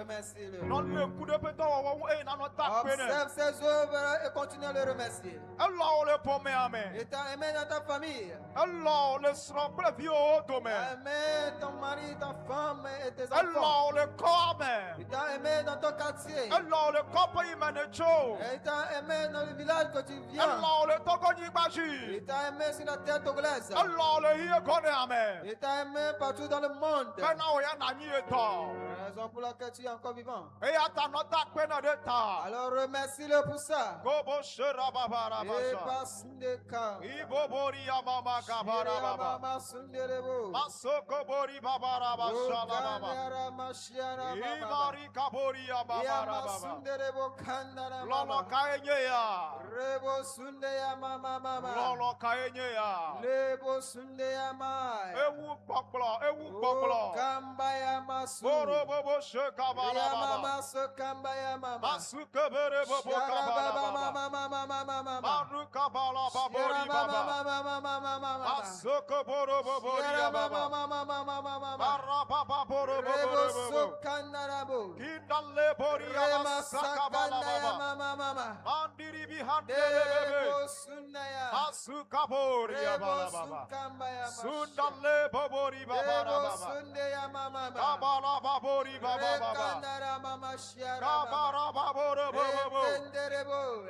Remercie-le. Observe ses œuvres et continue à le remercier. Il t'a aimé dans ta famille. Aimé ton mari, ta femme et tes enfants. Il t'a aimé dans ton quartier. Il t'a aimé dans le village que tu viens. Il t'a aimé sur la terre togolaise. Il t'a aimé partout dans le monde. La raison pour laquelle tu es encore vivant. Alors remercie-le pour ça.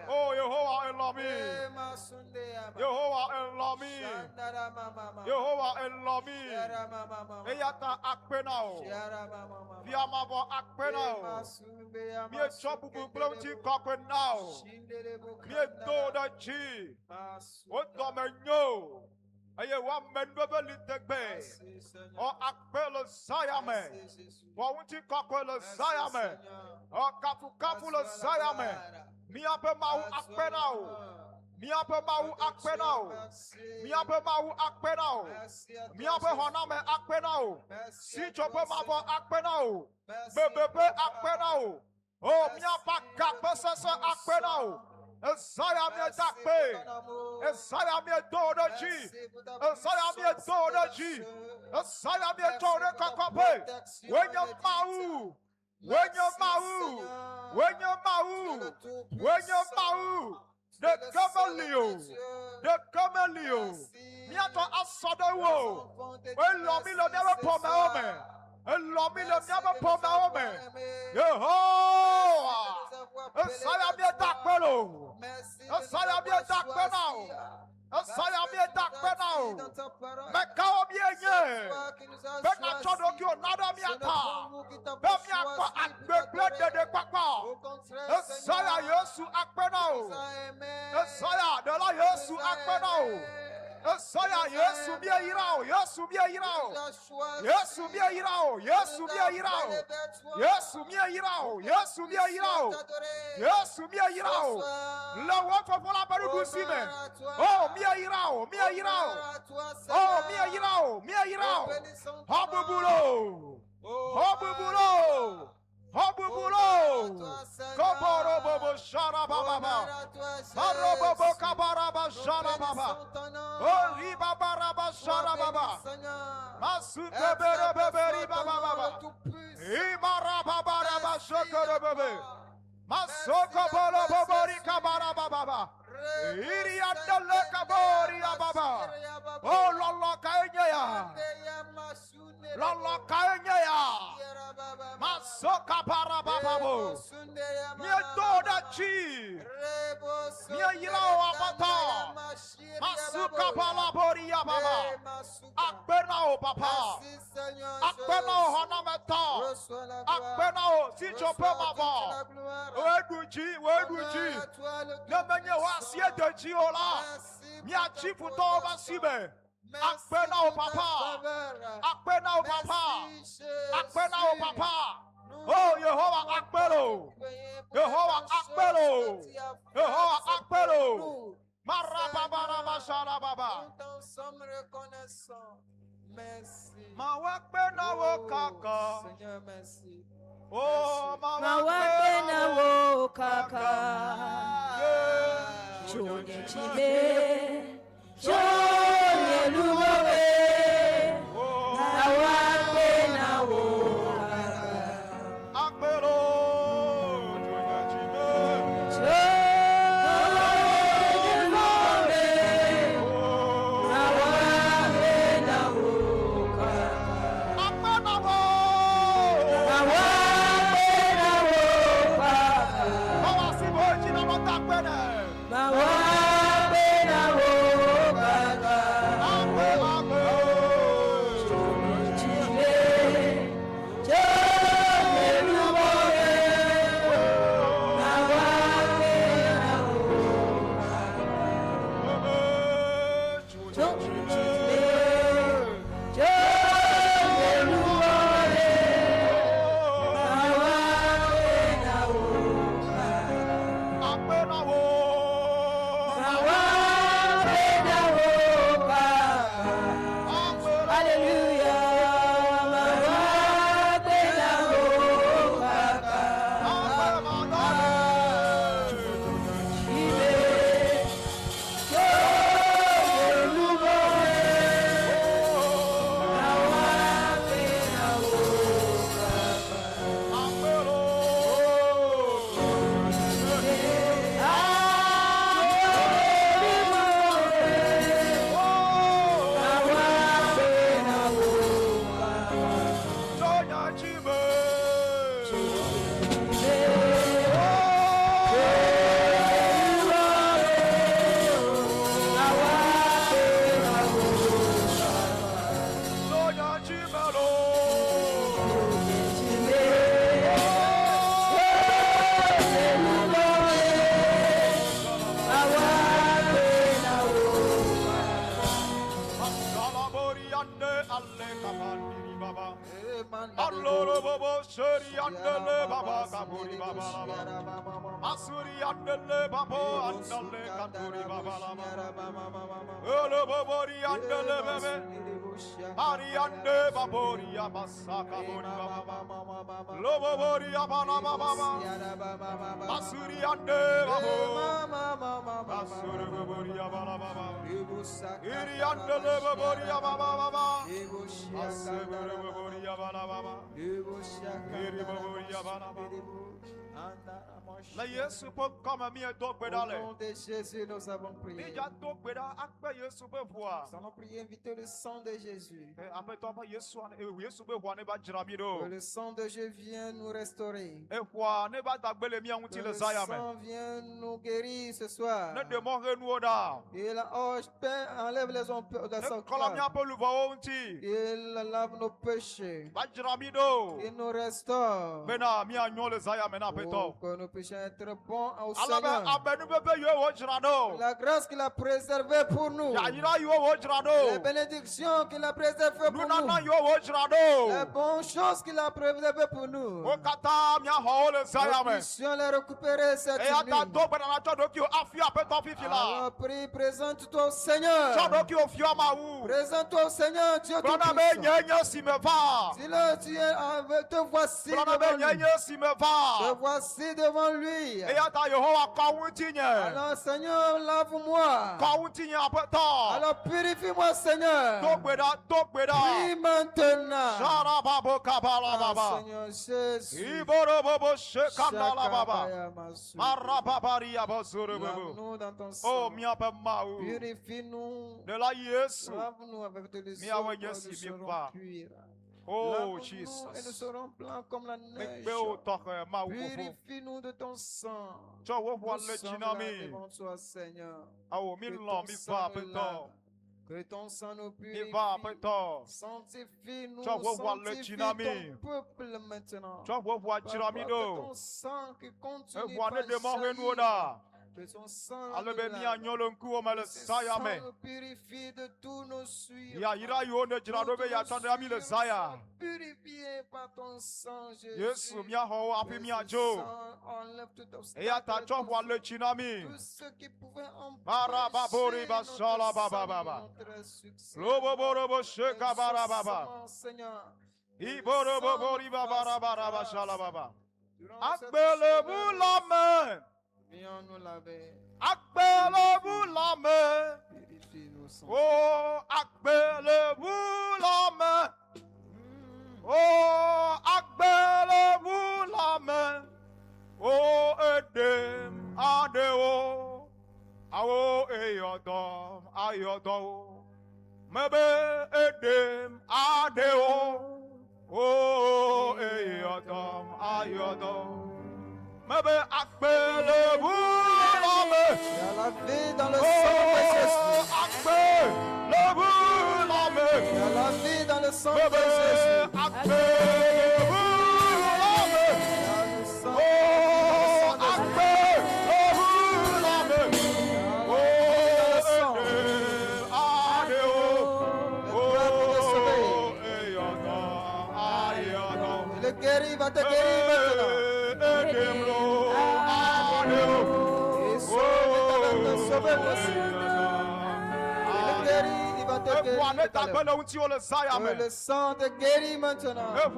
Oh, Yehovah Elohim. Yehovah Elohim. Yehovah Elohim. Eyata akpenao. Viamavo akpenao. Mie chobubu blonti kakpenao. Mie doda chi. Odomenyo. Aye wa menbebe litegbe. O akpele sayame. Wa unti kakwele sayame. O kafu le sayame. Miape mau akpenao. Miape mau akpenao. Miape mau akpenao. Miape honame akpenao. Si chope mavo akpenao. Bebebe akpenao. Oh miapa kapesese akpenao. Esaya mi dakpe. Esaya mi dodoji. Esaya mi dodoji. Esaya mi dode kakape. When you mau. When you mau. When you mau. When you mau. The Camelio. Miato asodewo. Elomi lo never pomame. Elomi lo never pomame. Yehovah. Esaya mi dakpelo. Esaya mi dakpelo. Esaya mi dakpelo. Mekao mi enye. Beka chodo ki onada mi ata. Bemi akwa akbeble de kwakwa. Esaya Yesu akpelo. Esaya de la Yesu akpelo. Esaya Yesu mi irao. Yesu mi irao. Yesu mi irao. Yesu mi irao. Yesu mi irao. Yesu mi irao. Yesu mi irao. La wafa fola baru kusime. Oh mi irao. Mi irao. Oh mi irao. Mi irao. Habubulo. Habubulo. Habubulo. Kabaro bobo shara baba. Haro bobo kabara ba shara baba. Oh riba baraba shara baba. Masuke bere beberi baba baba. Imara baba raba shokere bebe. Masoko bolo bobori kabara baba. Iri andale kabori baba. Oh lolo kaenya. Lolo kaenya. Masoka para bababo. Mie doda chi. Mie yilao abata. Masuka para boria baba. Akbenao papa. Akbenao honameta. Akbenao si chope baba. Weduji. Nemenye wasie de jiola. Mia chifu toba sibe. Akbenao papa. Akbenao papa. Akbenao papa. Oh, Yehovah Akbelo. Yehovah Akbelo. Yehovah Akbelo. Marababa Sharababa. Nous sommes reconnaissants. Merci. Mawakbena wokaka. Seigneur, merci. Oh, Mawakbena wokaka. Jone chile. Jone lumowe. Mawakbena wokaka. Akbelo. Allora bobo seri andele baba kaburi baba asuri andele babo andele kaburi baba olo bobori andele bebe ari ande babori abasa kaburi baba lo bobori abana baba asuri ande babo asuri bobori abana baba iri andele bobori ababa baba asuri bobori abana baba. La Yesu peut comme mi donc pédale. Au nom de Jésus, nous avons prié. Déjà donc pédale, après Yesu peut voir. Nous allons prier, inviter le sang de Jésus. Après toi, Yesu peut voir ne ba jiramido. Que le sang de Jésus vient nous restaurer. Et quoi, ne ba tagbele mi anti le zayame. Le sang vient nous guérir ce soir. Ne demande nous oda. Il enlève les ombres de son corps. Il lave nos péchés. Ba jiramido. Il nous restaure. Bena mi anyo le zayame na peto. Que nous puissions être bons au Seigneur. La La grâce qu'il a préservée pour nous. Les bénédictions qu'il a préservées pour nous. Les bonnes choses qu'il a préservées pour nous. Nous puissions les récupérer cette nuit. Alors prie, présente-toi au Seigneur. Présente-toi au Seigneur, Dieu Tout-Puissant. Dis-le, tu es, te voici devant lui. Te voici devant lui. Alors Seigneur, lave-moi. Alors purifie-moi Seigneur. Prie maintenant. Ah, Seigneur Jésus. Lave-nous dans ton sang. Purifie-nous. Lave-nous avec de l'eau. Nous serons purs. Oh, Jesus. Et nous Jesus. serons blancs comme la neige. Purifie-nous de ton sang. Nous sommes là devant toi, Seigneur. Que ton sang nous purifie. Sanctifie-nous, sanctifie ton peuple maintenant. Papa, que ton sang qui continue par jaillir. Que ton sang nous purifie de tous nos souillures. Purifié par ton sang, Jésus. Enlève tout obstacle, tout ce qui pouvait empêcher notre succès. Seigneur. Viens nous laver. Purifie-nous sans. Oh, akbele-vous la main. Oh, akbele-vous la main. Oh, edem adeo. Awo eyodom ayodom. Mebe edem adeo. Oh, eyodom ayodom. Mebe akbele-vous la main. Il y a la vie dans le sang de Jésus. Akbele-vous la main. Il y a la vie dans le sang de Jésus. Akbele-vous la main. Il y a le sang. Oh, akbele-vous la main. Oh, Il le guérit, va te guérir maintenant. Il sauve, il va te sauver. Il le guérit, il va te guérir. Que le sang te guérit maintenant. Que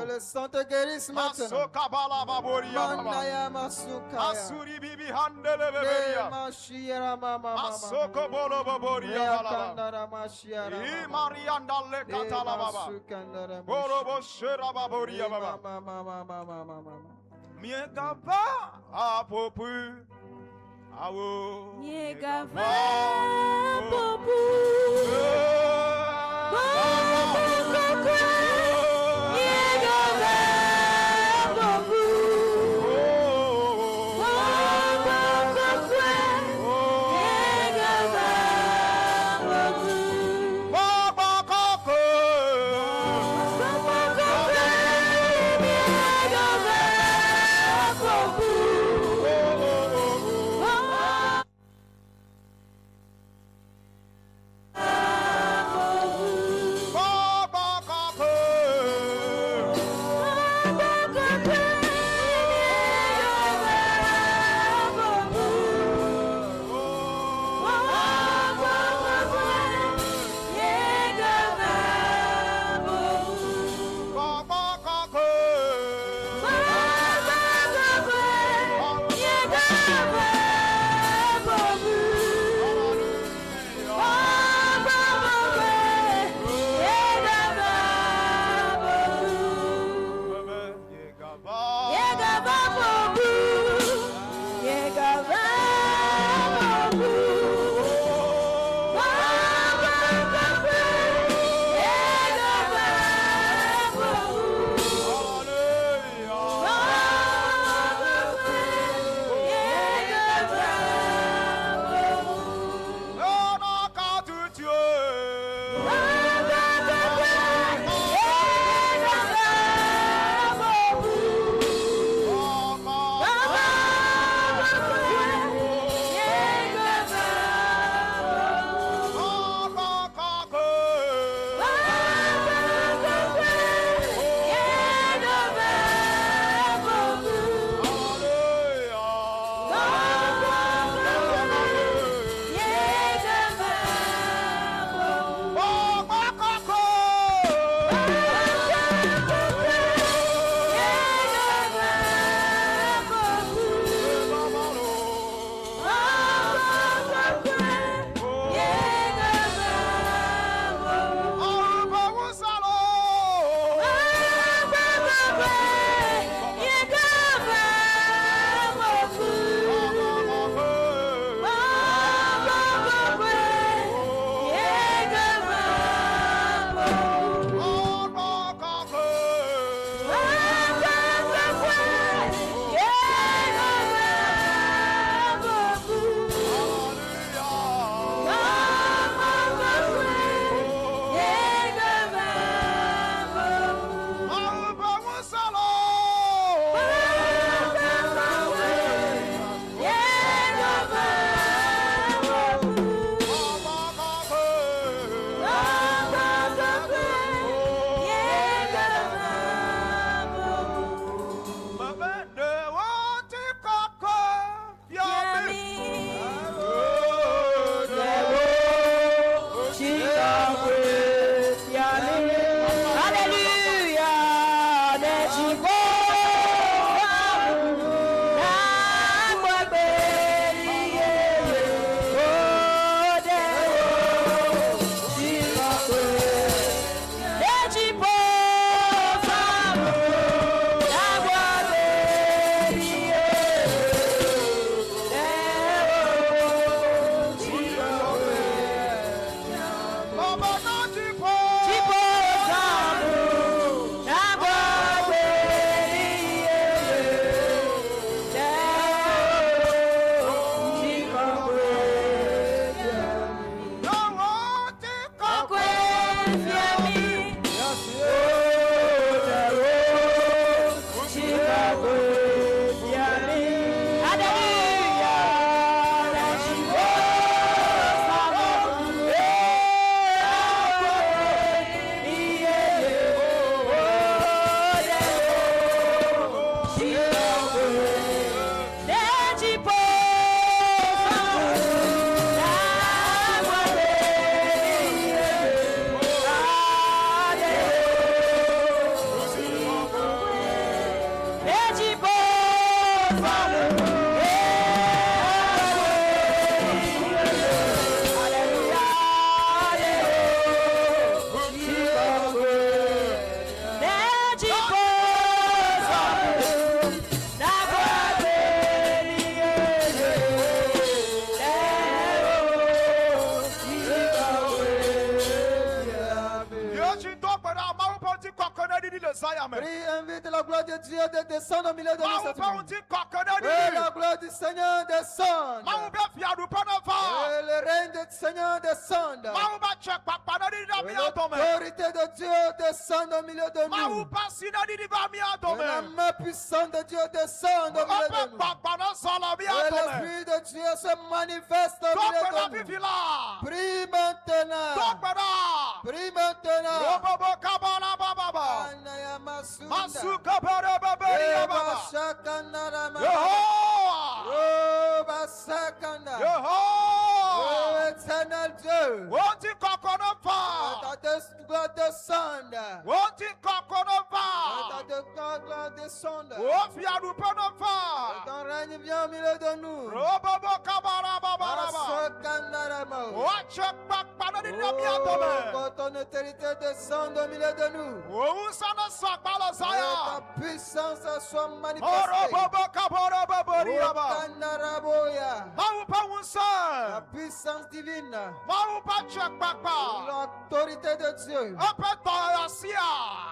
le sang te guérisse maintenant. Mandaya masukaya. Mashira mama mama. Yakandara mashira mama. Masukandara mama mama mama mama. Miengava apopu awo Niegava popu. Niegava Prie, invite la gloire de Dieu de descendre au milieu de nous cette nuit. Et la gloire du Seigneur descende. Et le règne du Seigneur descende. Et l'autorité de Dieu descende au milieu de nous. Et la main puissante de Dieu descende au milieu de nous. Et l'Esprit de Dieu se manifeste au milieu de nous. Prie maintenant. Prie maintenant. Masuka bara babari baba. Oh, éternel Dieu. Won't you cock on a fire? Gloire descende. Won't you cock on a Ta fire? gloire descende. Oh, fiadu on a fire. Ton règne vient au milieu de nous. Robobo kabara babara. Watch up back banana Oh, ton autorité descende au milieu de nous. Oh, sana sakbala Et saya. ta puissance soit Oh, manifestée. robobo kabara babari Oh, baba. Kandaraboya. Maupa La unsa. puissance divine. Maupa check back. L'autorité de Dieu. Apeta asia.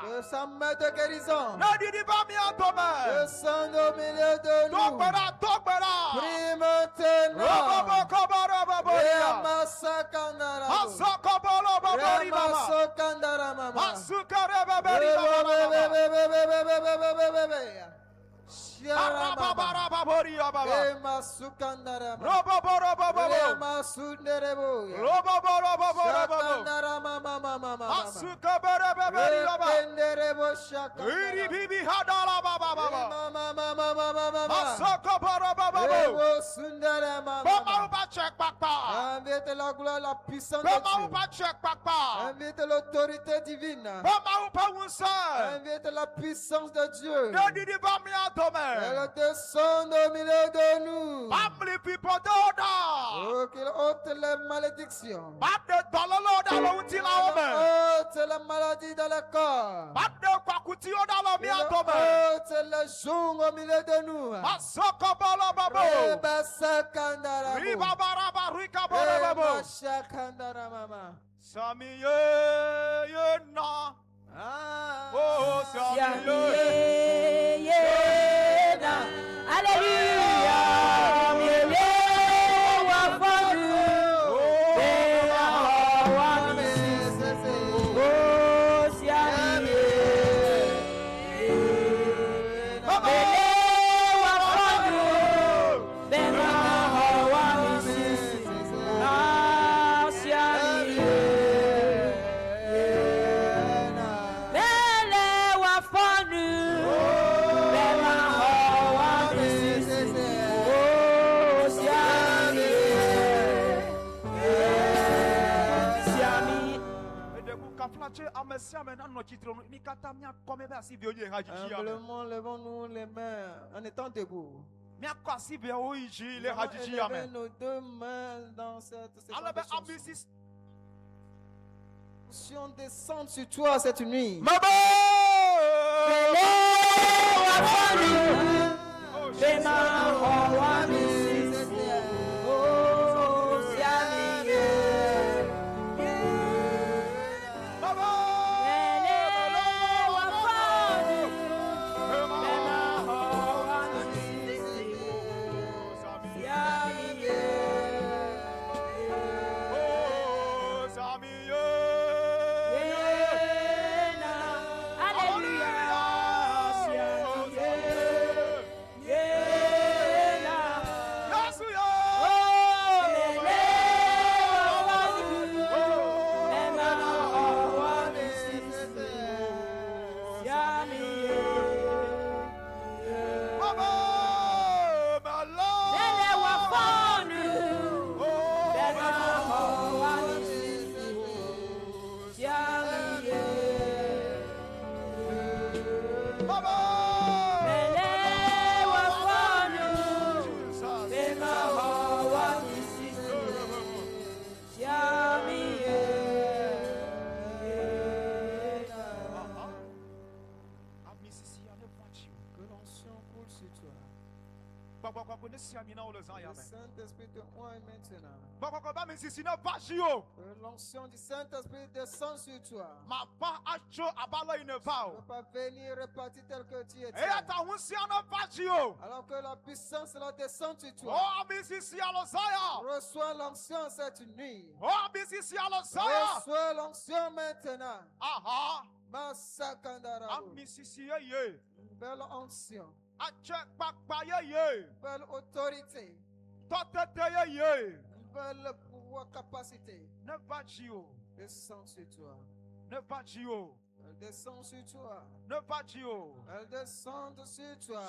De sa main de guérison. Nadi di bami atome. Descend au milieu de nous. Tokbera. Prie maintenant. Robobo kabara babari. Masakandara. Asakabala babari baba. Masakandara mama. Asukare babari baba. Arababara babari baba. Masukandara mama. Roboboro bababo. Masunderebo. Roboboro bababo. Shakandara mama mama. Asukabara babari baba. Kenderebo shakandara. Iri bibi hadala baba baba. Mama mama mama. Asakabara bababo. Ebo sundara Bama mama. uba check papa. Invite la gloire, la puissance de Bama Dieu. uba check papa. Invite l'autorité divine. Bama uba unsa. Invite la puissance de Dieu. Nadi di bami atome. Elle descend au milieu de nous. Family people doda. Oh, qu'il ôte les malédictions. Bade dololo dalo uti la ome. Ôte la maladie dans le corps. Bade kwakuti odalo mi Il atome. ôte les jours au milieu de nous. Asakabala babo. Reba sakandara. Riba baraba rika babo. Reba shakandara mama. Samiye yena. Ah. Oh samiye. Alléluia. Humblement, levons-nous les mains en étant debout. Levez nos deux mains dans cette onction descende sur toi cette nuit. Baba, Le Saint-Esprit te oint maintenant. Que l'onction du Saint-Esprit descend sur toi. ne Ne pas venir repartir tel que tu étais. Alors que la puissance la descend sur toi. Reçois l'onction cette nuit. Reçois l'onction maintenant. Massakandara. Belle onction. Belle autorité. Belle pouvoir, capacité. Descend sur toi. Elle descend sur toi. Elle descend sur toi.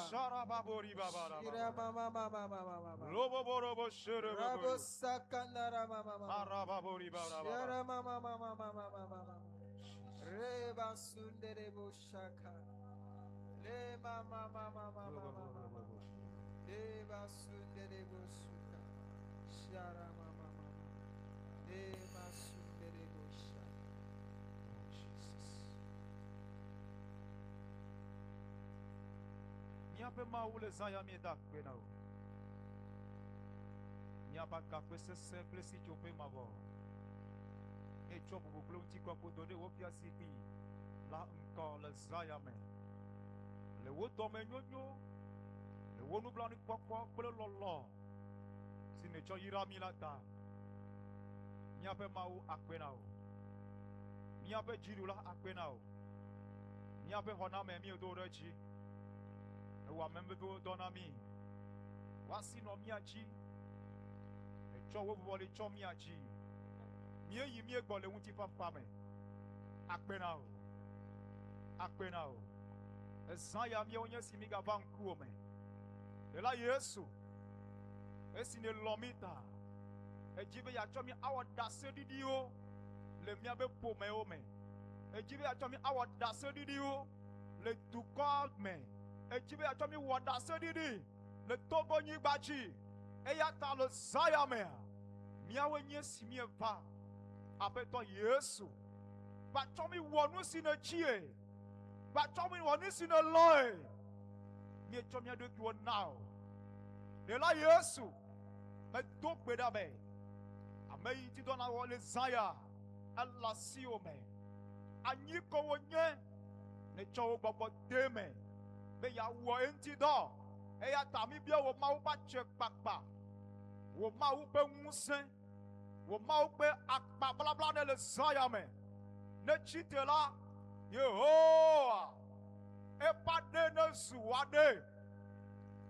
Reba Sunderebo Shaka. Leba mama. Leba Sunderebo Suka. Shara mama. Leba Sunderebo Shaka. Jesus. Niape maule zaya mieda kwenao. Niapa kakwe se simple si tu peux m'avoir. Et tu peux vous petit quoi pour donner au pia sipi. Là encore le zaya men. Le wo tome nyonyo. Le wo nu blani kwa pour le lolo. Si ne cho yira mi la ta. Niape mau akwenao. Niape jirula akwenao. Niape hona me mi odorechi. Wa membe do donami. Wasi no miachi. E cho wo bo le cho miachi. Mie yi mie gbo le wunti papa me. Akpenao. Ezan ya mie onye si mi ga banku me. E la Yesu. E si ne lomita. E jibe ya cho mi awo dase didi o. Le mia be po me o me. E jibe ya cho mi awo dase didi o. Le tukol me. E jibe ya cho mi wo dase didi. Le togo nyi bachi. E ya ta le zaya me. Mia wenye si mi va. Apeto Yesu. Ba cho mi wonu si ne chie. Ba cho mi wonu si ne loe. Mi cho mi ado ki wo now. E la Yesu. Me do gbeda be. Ame yi ti dona wo le zaya. Allah si o me. Anyi ko wo nye. Ne cho wo gbogbo de me. Be ya wo enti do. E ya ta mi bia wo ma wo ba che kpakpa. Wo ma wo be nwusen. Wo ma wo be akpa bla bla de le zaya me. Ne chite la Yehowa. E pa de ne suwade.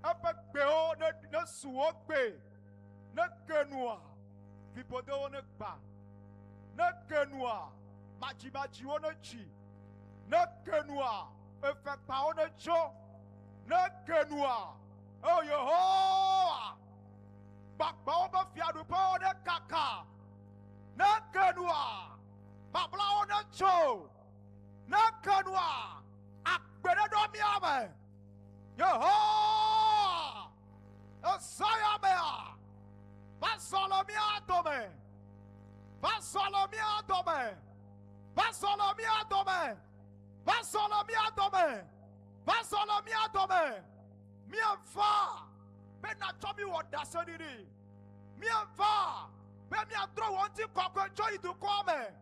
E pe gbe o ne suwo gbe. Ne kenua. Vipode o ne gba. Ne kenua. Maji o ne chi. Ne kenua. E fe pa o ne cho. Ne kenua. Oh Yehowa. Bakba o be fiadu pa o ne kaka. Ne kenua. Babla o ne cho. Ne kenua. Akbede do mi ame. Yehowa. Esaya mea. Basolomia dome. Basolomia dome. Basolomia dome. Basolomia dome. Basolomia dome. Mienfa. Bena chomi wodase didi. Mienfa. Be mi adro wonti kokwe joy du kome.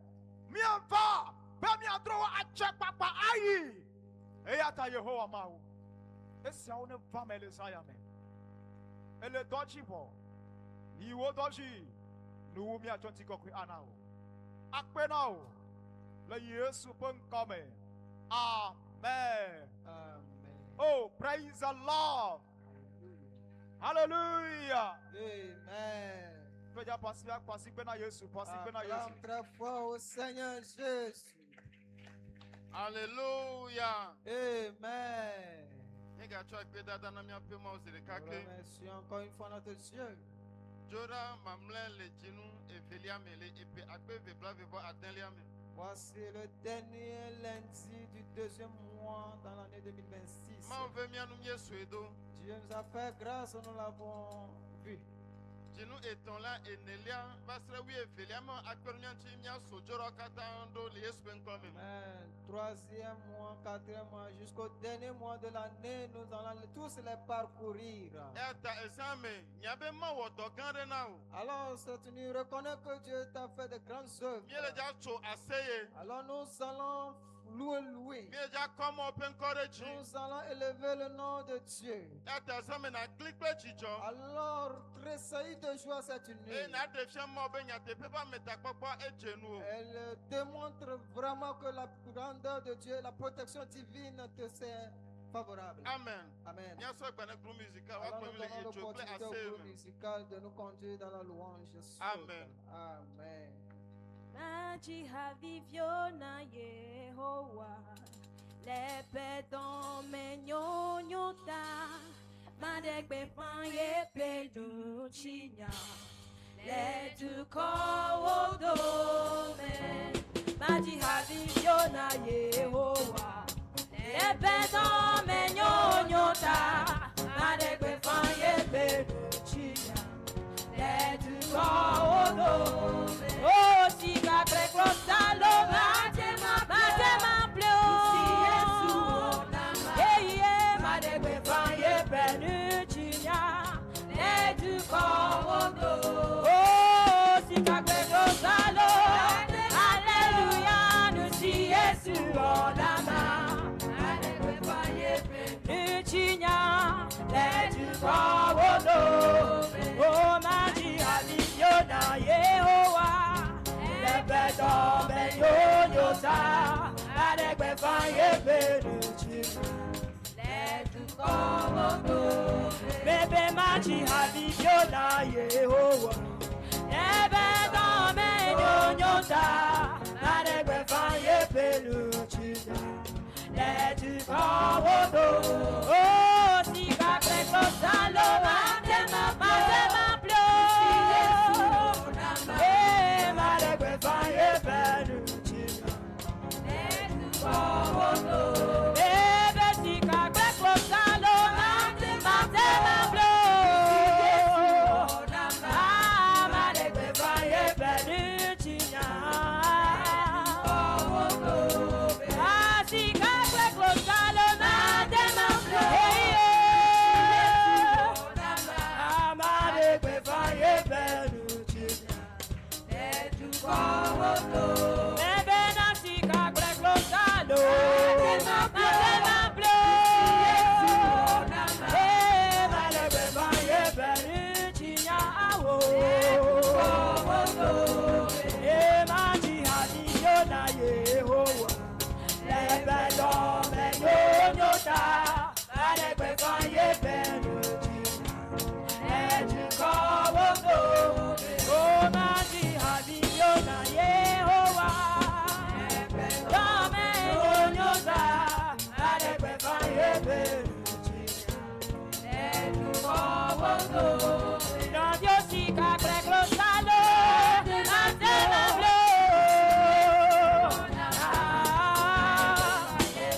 Mienfa. Be mi adro wa ache papa ayi. Eyata Yehowa mau. Esi a one family saya me. Ele doji bo. Iwo doji. Nu mi achonti kokwe anao. Akpenao. Le Yesu pun kome. Amen. Amen. Oh, praise the Lord. Hallelujah. Amen. Acclame très fort au Seigneur Jésus. Alléluia. Amen. Remercions encore une fois notre Dieu. Voici le dernier lundi du deuxième mois dans l'année 2026. Dieu nous a fait grâce, nous l'avons vu. Djinu etonla enelia basra wi efeliam akperunyanchi nya sojoro katando liespenkomi. Troisième mois, quatrième mois, jusqu'au dernier mois de l'année, nous allons tous les parcourir. Alors, c'est nous reconnaître que Dieu t'a fait de grandes œuvres. Alors, nous allons louer. Nous allons élever le nom de Dieu. Alors, tressaillir de joie cette nuit. Elle démontre vraiment que la grandeur de Dieu, la protection divine te c'est favorable. Amen. Amen. Alors, nous donnons l'opportunité au groupe musical de nous conduire dans la louange. Amen. Amen. Maji havivyona Yehowa lepedo menyonyota madegbe panye pedu chinya ledu kowodome Maji havivyona Yehowa lepedo menyonyota madegbe panye pedu chinya ledu kowodome Oh, si ka krek lo salo, matema pleo. Madegbe fanye benu chinya, le du kowondo. Oh, si ka krek lo salo, Alléluia, nous si Yesu olama. Madegbe fanye benu chinya, le du kowondo. Oh, maji alivyona Yehowa. Bedo benyo sa adegbe fanye benuchi ledu kowodo bebe machi habibyo na Yehowa bedo benyo sa adegbe fanye benuchi ledu kowodo oh si ka kreko salo matema pleo Fire better, let's go. Baby, see, I get close, I know, my blow. I'm a big fire better, I see, I get close, I know, my I'm a big fire better. Bebe na sika krek lo salo Matema bleu Malebe baye beri chinya awo Maji hadiyo na Yehowa Lebe do menyo nyota Malebe baye beri chinya Eji kawodo Oh maji hadiyo na Yehowa Dame onyoza Adekwe fanye benuchi Edu kowondo Nadio sika krek lo salo Antena bleu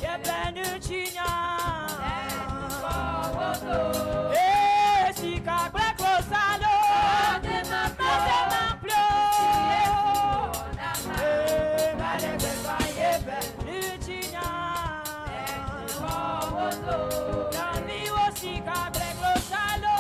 Ye benuchi nya Edu kowondo Sika krek lo salo Antena bleu Sika brek lo salo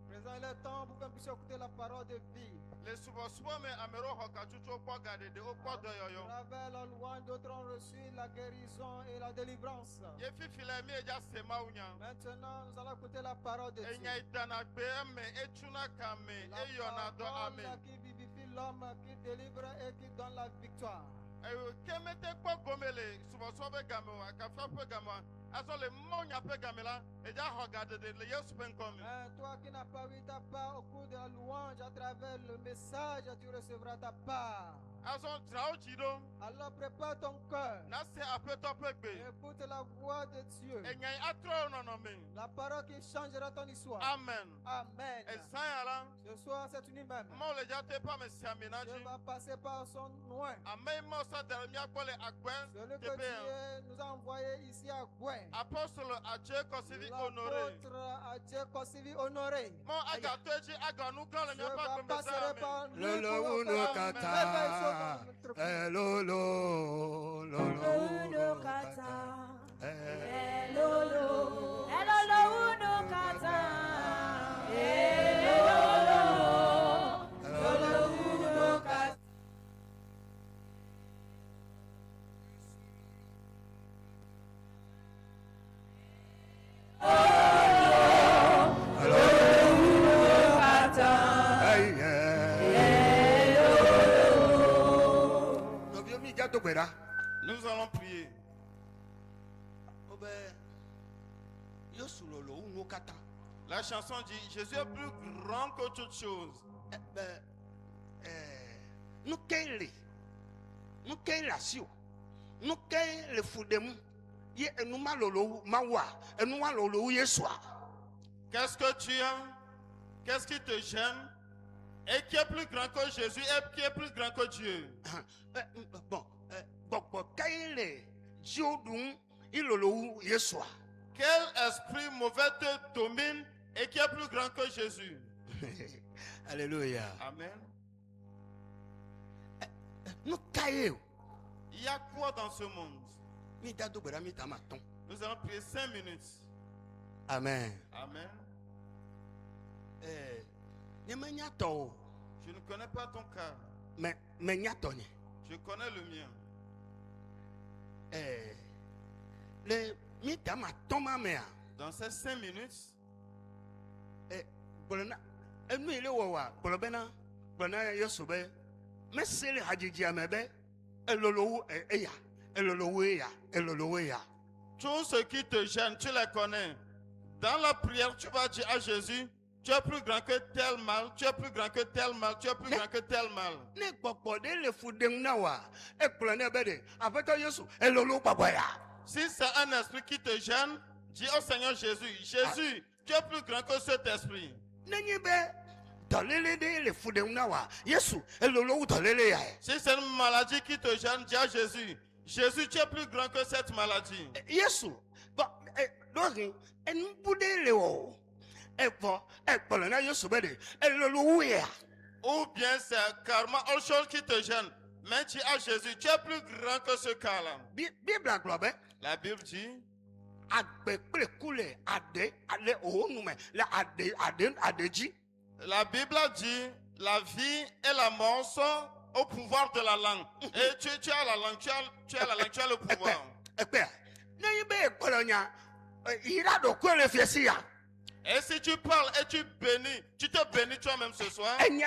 Présent est le temps pour qu'on puisse écouter la parole de vie. Travers la louange, d'autres ont reçu la guérison et la délivrance. Maintenant, nous allons écouter la parole de Dieu. La parole qui vivifie l'homme, qui délivre et qui donne la victoire. Toi qui n'as pas eu ta part au cours de la louange, à travers le message, tu recevras ta part. Alors prépare ton cœur. Écoute la voix de Dieu. La parole qui changera ton histoire. Amen. Amen. Ce soir, cette nuit même, Dieu va passer par son loin. Celui que Dieu nous a envoyé ici à Gouin. Apôtre Adje Kosivi Honoré. L'apôtre Adje Kosivi Honoré. Je vais passer par lui Lolo pour kata. faire Lolo Uno kata. Elolo. Elolo uno kata. Elolo. Elolo uno kata. Nous allons prier. La chanson dit Jésus est plus grand que toute chose. Nous quelle nous quelle foudem ye nous malolo mawa nous malolo yeswa. Qu'est-ce que tu as? Qu'est-ce qui te gêne? Et qui est plus grand que Jésus et qui est plus grand que Dieu? Quel esprit mauvais te domine et qui est plus grand que Jésus? Alléluia. Amen. Nous caillons. Il y a quoi dans ce monde? Nous allons prier 5 minutes. Amen. Amen. Je ne connais pas ton cas. Mais je connais le mien. Dans ces 5 minutes, tout ce qui te gêne, tu les connais. Dans la prière, tu vas dire à Jésus, tu es plus grand que tel mal, tu es plus grand que tel mal, tu es plus grand que tel mal. Si c'est un esprit qui te gêne, dis au Seigneur Jésus, Jésus, tu es plus grand que cet esprit. Si c'est une maladie qui te gêne, dis à Jésus, Jésus, tu es plus grand que cette maladie. Ou bien c'est carrément autre chose qui te gêne. Mais dis à Jésus, tu es plus grand que ce cas-là. La Bible dit, la Bible a dit, la vie et la mort sont au pouvoir de la langue. Et tu as la langue, tu as la langue, tu as le pouvoir. Et si tu parles et tu bénis, tu te bénis toi-même ce soir. Et il y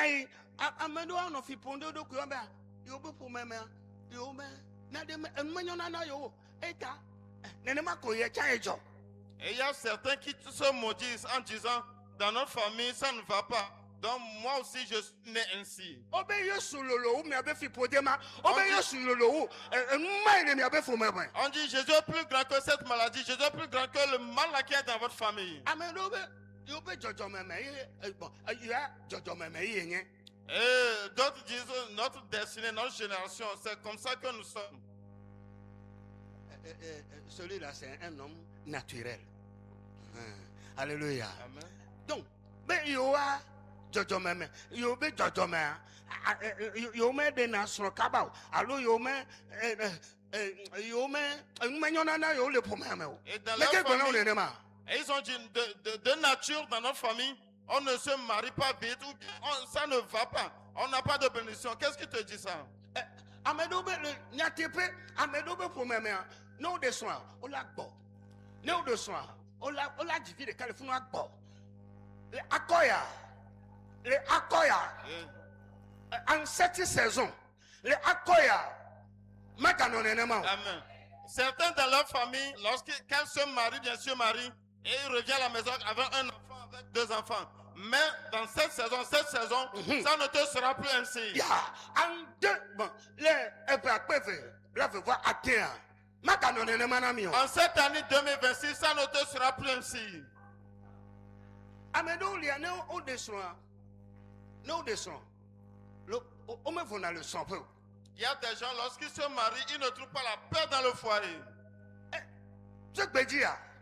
a certains qui se maudissent en disant, dans notre famille, ça ne va pas. Donc moi aussi, je suis né ainsi. On dit, Jésus est plus grand que cette maladie. Jésus est plus grand que le mal qui est dans votre famille. Et d'autres disent, notre destinée, notre génération, c'est comme ça que nous sommes. Celui-là, c'est un homme naturel. Alléluia. Amen. Donc, il y aura Jojo Meme, you be Jojo Man, you may the national cabal, allo you may, Manona, you live for Mamma. Et ils ont dit, de nature dans notre famille, on ne se marie pas vite, ou ça ne va pas, on n'a pas de bénédiction. Qu'est-ce qui te dit ça? Amedobe, Amedobe pour Mamma, no de soin, on l'a beau, no de soin, on l'a dit de Californie, les Akoya. Les Akoya, en cette saison, les Akoya, Amen. Certains dans leur famille, lorsqu'ils se marient, bien sûr, marient, et ils reviennent à la maison avec un enfant, avec 2 enfants. Mais dans cette saison, ça ne te sera plus ainsi. En cette année 2026, ça ne te sera plus ainsi. Il y a des gens, lorsqu'ils se marient, ils ne trouvent pas la paix dans le foyer.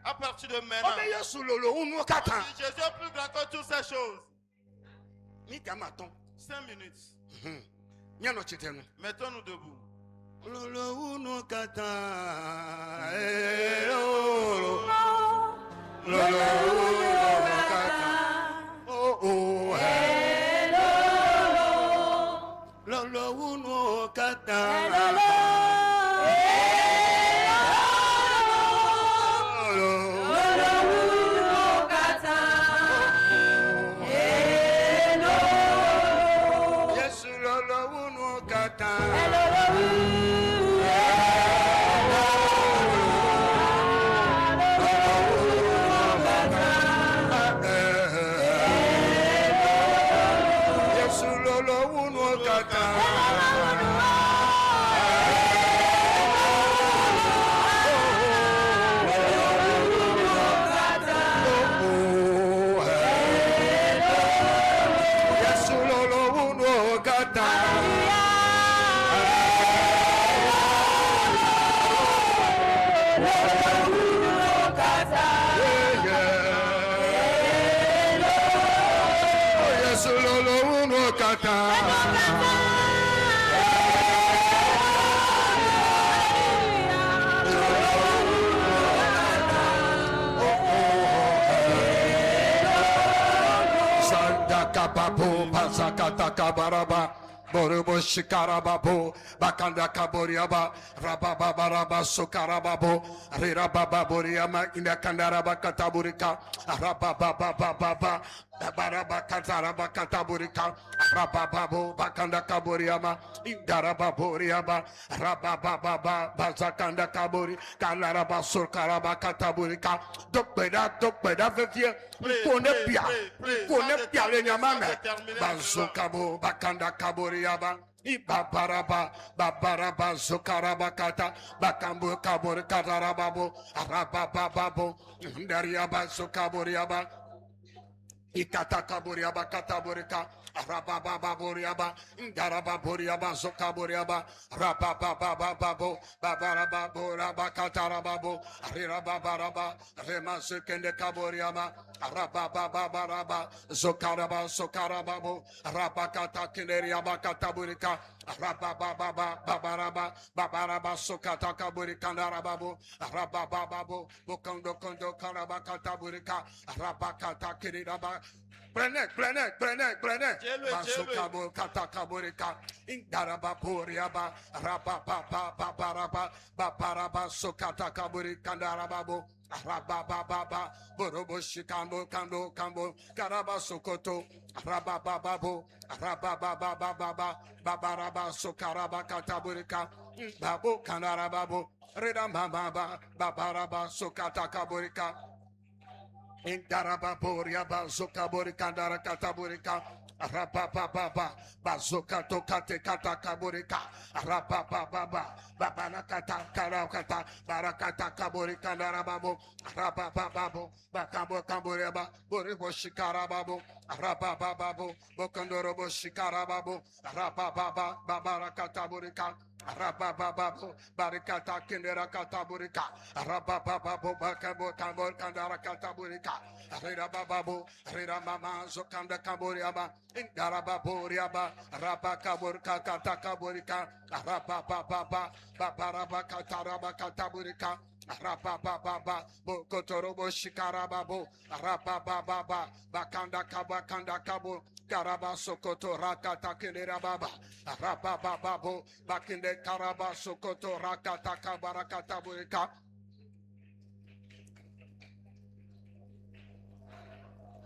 À partir de maintenant, Jésus est plus grand que toutes ces choses. 5 minutes. Mettons-nous debout. Borobo shikarababo bakanda kaboriaba rabababaraba sokarababo rirababa boriama inakandaraba kataburika rabababababa baraba kataraba kataburika rabababo bakanda kaboriama indaraba boriaba rabababa bazakanda kabori kalaraba sokaraba kataburika dokbeda vevie kone pia le nyamame bazokabo bakanda kabori Ibabaraba, babaraba, zokaraba kata, bakambu kabor katarababo, arabababo, ndariaba, zokaboriaba, ikata kaboriaba, kataborika, arabababoriaba, ndarababoriaba, zokaboriaba, rababababo, babarababo, katarababo, rirababaraba, remasukende kaboriaba, Rababa Zokaraba Sokarababo Rabakata Kineriaba Kataburika Rababa Babaraba Sokata Kaburikandarababo Rabababo Bokondo Kondo Karabakataburika Rabakata Kiriraba Prenez Basokabo Katakaburika Indaraba Puriaba Rababa Babaraba Sokata Kaburikandarababo Rabababa, Boroboshi Kambo, Karaba Sokoto, Rabababo, Rabababa, Babaraba Sokaraba Kataburika, Babu Kanarababo, Redambaba, Babaraba Sokata Kaburika, Indaraba Boriaba Sokaburika, Dara Kataburika. Rabababa, Bazokato Kate Kata Kaburika, Rabababa, Babanakata Karakata, Barakata Kaburika, Narababo, Rabababo, Bakambo Kambureba, Boribo Shikarababo, Rabababo, Bokandorobo Shikarababo, Rabababa, Babarakata Burika. Rabababo, Barikata Kindera Kataburika, Rabababo, Bakabo Kambor Kandara Kataburika, Rabababo, Ramama Zokanda Kaburiaba, Indarababuriaba, Rabakaburka Katakaburika, Rabababa, Babaraba Kataraba Kataburika, Rabababa, Bokotorobo Shikarababo, Rabababa, Bakanda Kabakanda Kabu. Karaba Sokoto Rakata Kinera Baba Rabababo Bakinde Karaba Sokoto Rakata Kabarakata Burika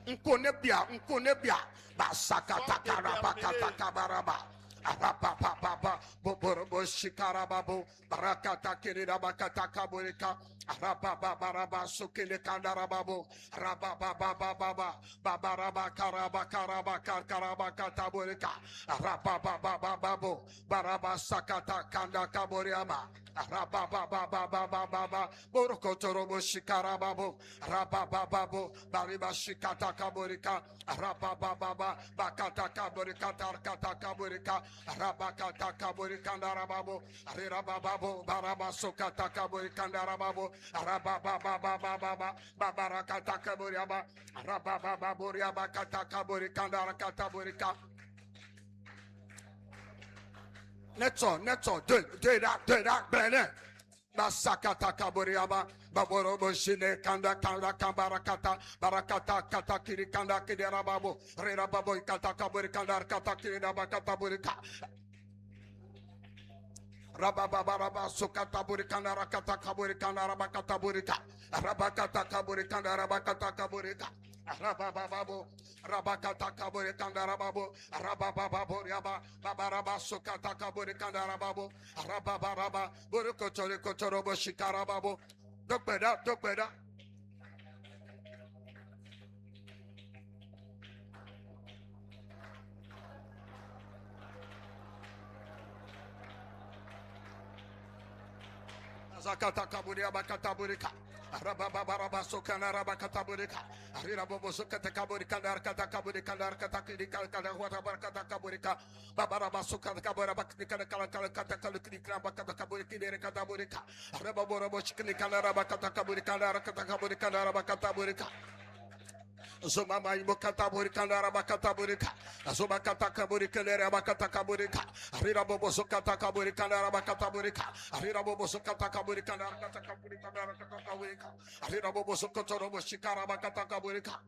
Nkonebia Basakata Karabakata Kabaraba Arababa, Boborobo Shikarababo, Barakata Kirabakata Kaburika, Arababa Baraba Sukile Kandarababo, Rababa Baba, Babaraba Karaba Karaba Karaba Kataburika, Arababa Babo, Baraba Sakata Kanda Kaburiama. Rababa Borokotorobo Shikarababo Rabababo Bariba Shikata Kaburika Rabababa Bakata Kaburika Tarkata Kaburika Rabakata Kaburika Darababo Rirababo Baraba Sokata Kaburika Darababo Rabababa Babarakata Kaburiaba Rababa Buriaba Kata Kaburika Darakata Burika. Neto, do that, Brennan. Basakata Kaburiaba, Baborobo Shine, Kanda, Kambarakata, Barakata, Katakiri, Kanda, Kiderababo, Rera Babo, Katakaburi, Kanda, Katakiri, Bakataburika. Rababa, Sukataburi, Kanda, Katakaburi, Kanda, Rabakataburika, Rabakata Kaburi, Kanda, Rabakataburika. Rabababo, Rabakata Kaburi Kandarababo, Rabababo Yaba, Babaraba Sukata Kaburi Kandarababo, Rababaraba, Burukotori Kotorobo Shikarababo. Look better. Zakata Kaburi Abakataburika. Rababa Sokana Rabakataburika, Rirabobo Sokata Kaburika, Kata Kaburika, Katakika, Kata Kaburika, Babaraba Sokata Kaburabaka, Kata Kaburika, Kataburika, Rababo Chikinika, Rabakata Kaburika, Kata Kaburika, Rabakataburika. Zomama Ibokataburika, Rabakataburika, Azobakata Kaburika, Rabakata Kaburika, Rirabobo Sokata Kaburika, Rabakataburika, Rirabobo Sokata Kaburika, Kata Kaburika, Kaburika, Rirabobo Sokotorobo Shikarabakata Kaburika.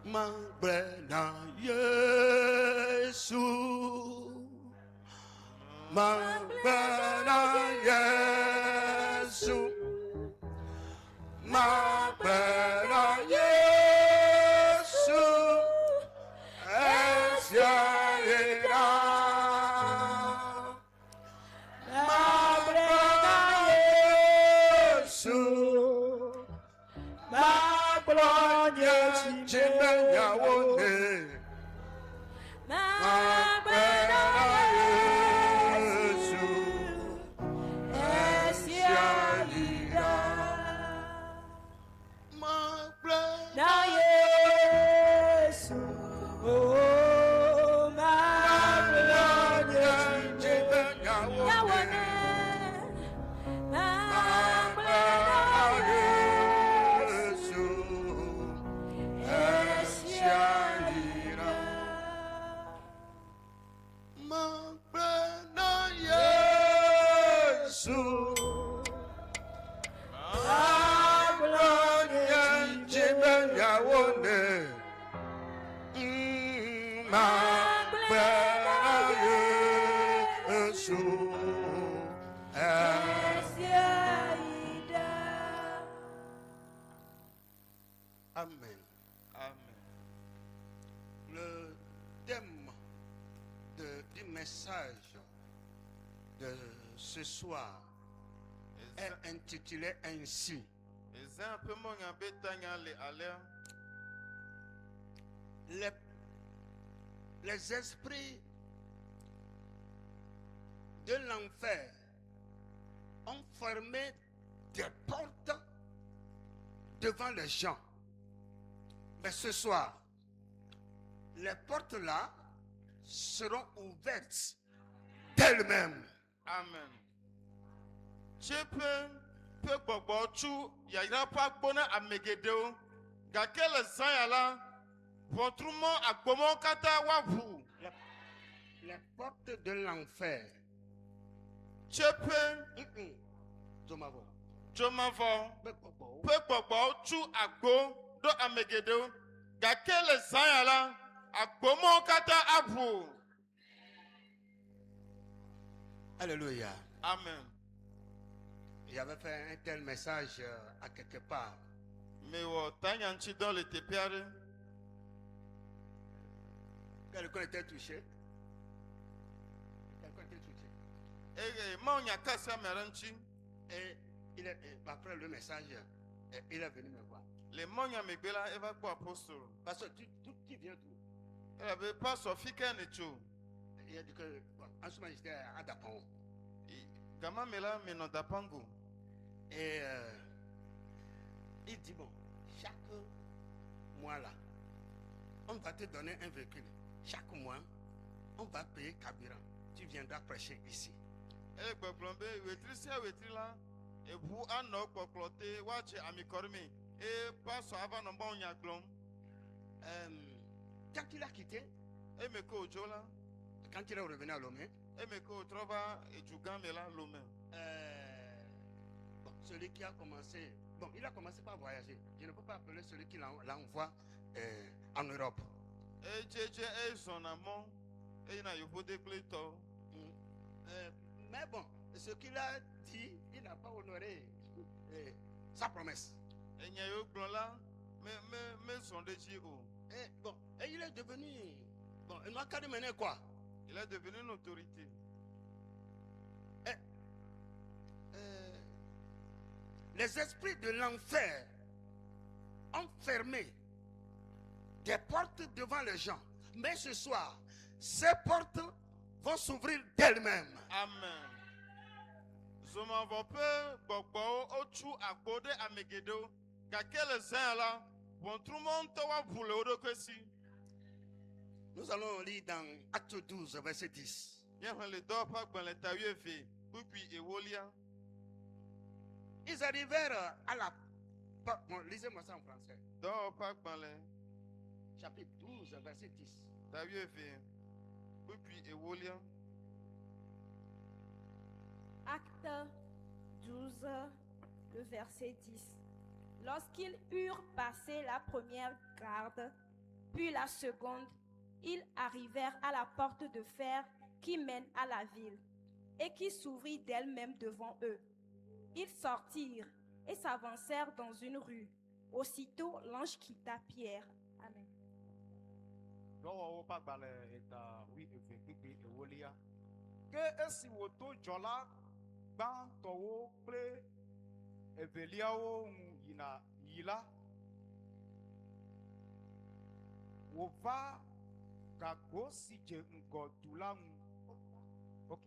Mabrena Yesu. Mabrena Yesu, Mabrena Yesu, Esiaira. Mabrena Yesu, Mabrena Yesu, Amen. Amen. Le thème du message de ce soir est intitulé ainsi. Les esprits de l'enfer ont fermé des portes devant les gens. Mais ce soir, les portes-là seront ouvertes d'elles-mêmes. Amen. Pe gbogbo tu yayira pa gbona amegedeo gakele zanyala votrumo agbomo kata wavu. Les portes de l'enfer. Jomavo pe gbogbo tu agbo do amegedeo gakele zanyala agbomo kata avu. Alléluia. Amen. J'avais fait un tel message à quelque part. Mais tanyanchi dans le tepiare. Quelqu'un était touché. Quelqu'un était touché. Et maunya kasia meranchi. Et après le message, il est venu me voir. Les maunya megbela eva kwa apostole. Parce que tu viens d'où? Elle avait pas sofika necho. Il a dit que en ce moment j'étais à Dapon. Gama mela meno dapango. Et il dit bon, chaque mois là, on va te donner un véhicule. Chaque mois, on va payer carburant. Tu viendras prêcher ici. Et gboglombe wetrisia wetrila ebu anok koklote wache amikormi et paso ava no bonya glom. Quand il a quitté, Et me ko jola. quand il est revenu à Lomé, Et me ko trova ejugamela lome. bon, celui qui a commencé, bon, il a commencé par voyager. Je ne peux pas appeler celui qui l'envoie en Europe. Et jeje e zonamon e na yobode pleto. Mais bon, ce qu'il a dit, il n'a pas honoré sa promesse. Et nyayo glonla me sondeji o. Et bon, et il est devenu, bon, il n'a qu'à mener quoi? Il est devenu une autorité. Les esprits de l'enfer ont fermé des portes devant les gens. Mais ce soir, ces portes vont s'ouvrir d'elles-mêmes. Amen. Zoma vope gbogbo ochu agbode amegedo kakele zan la bon tout le monde wa vule odokwesi. Nous allons lire dans Acte 12, verset 10. Bien le do pa gban le tayefe puis ewolia. Ils arrivèrent à la porte. Bon, lisez-moi ça en français. Do pa gban le Chapitre 12, verset 10. tayefe puis ewolia. Acte 12, le verset 10. Lorsqu'ils eurent passé la première garde, puis la seconde, ils arrivèrent à la porte de fer qui mène à la ville et qui s'ouvrit d'elle-même devant eux. Ils sortirent et s'avancèrent dans une rue. Aussitôt, l'ange quitta Pierre. Amen. Que esi woto dzɔla gbãtɔwo kple eveliawo ŋu yina yi la, wòva gago si dze ŋgɔ du la ŋu. Ok,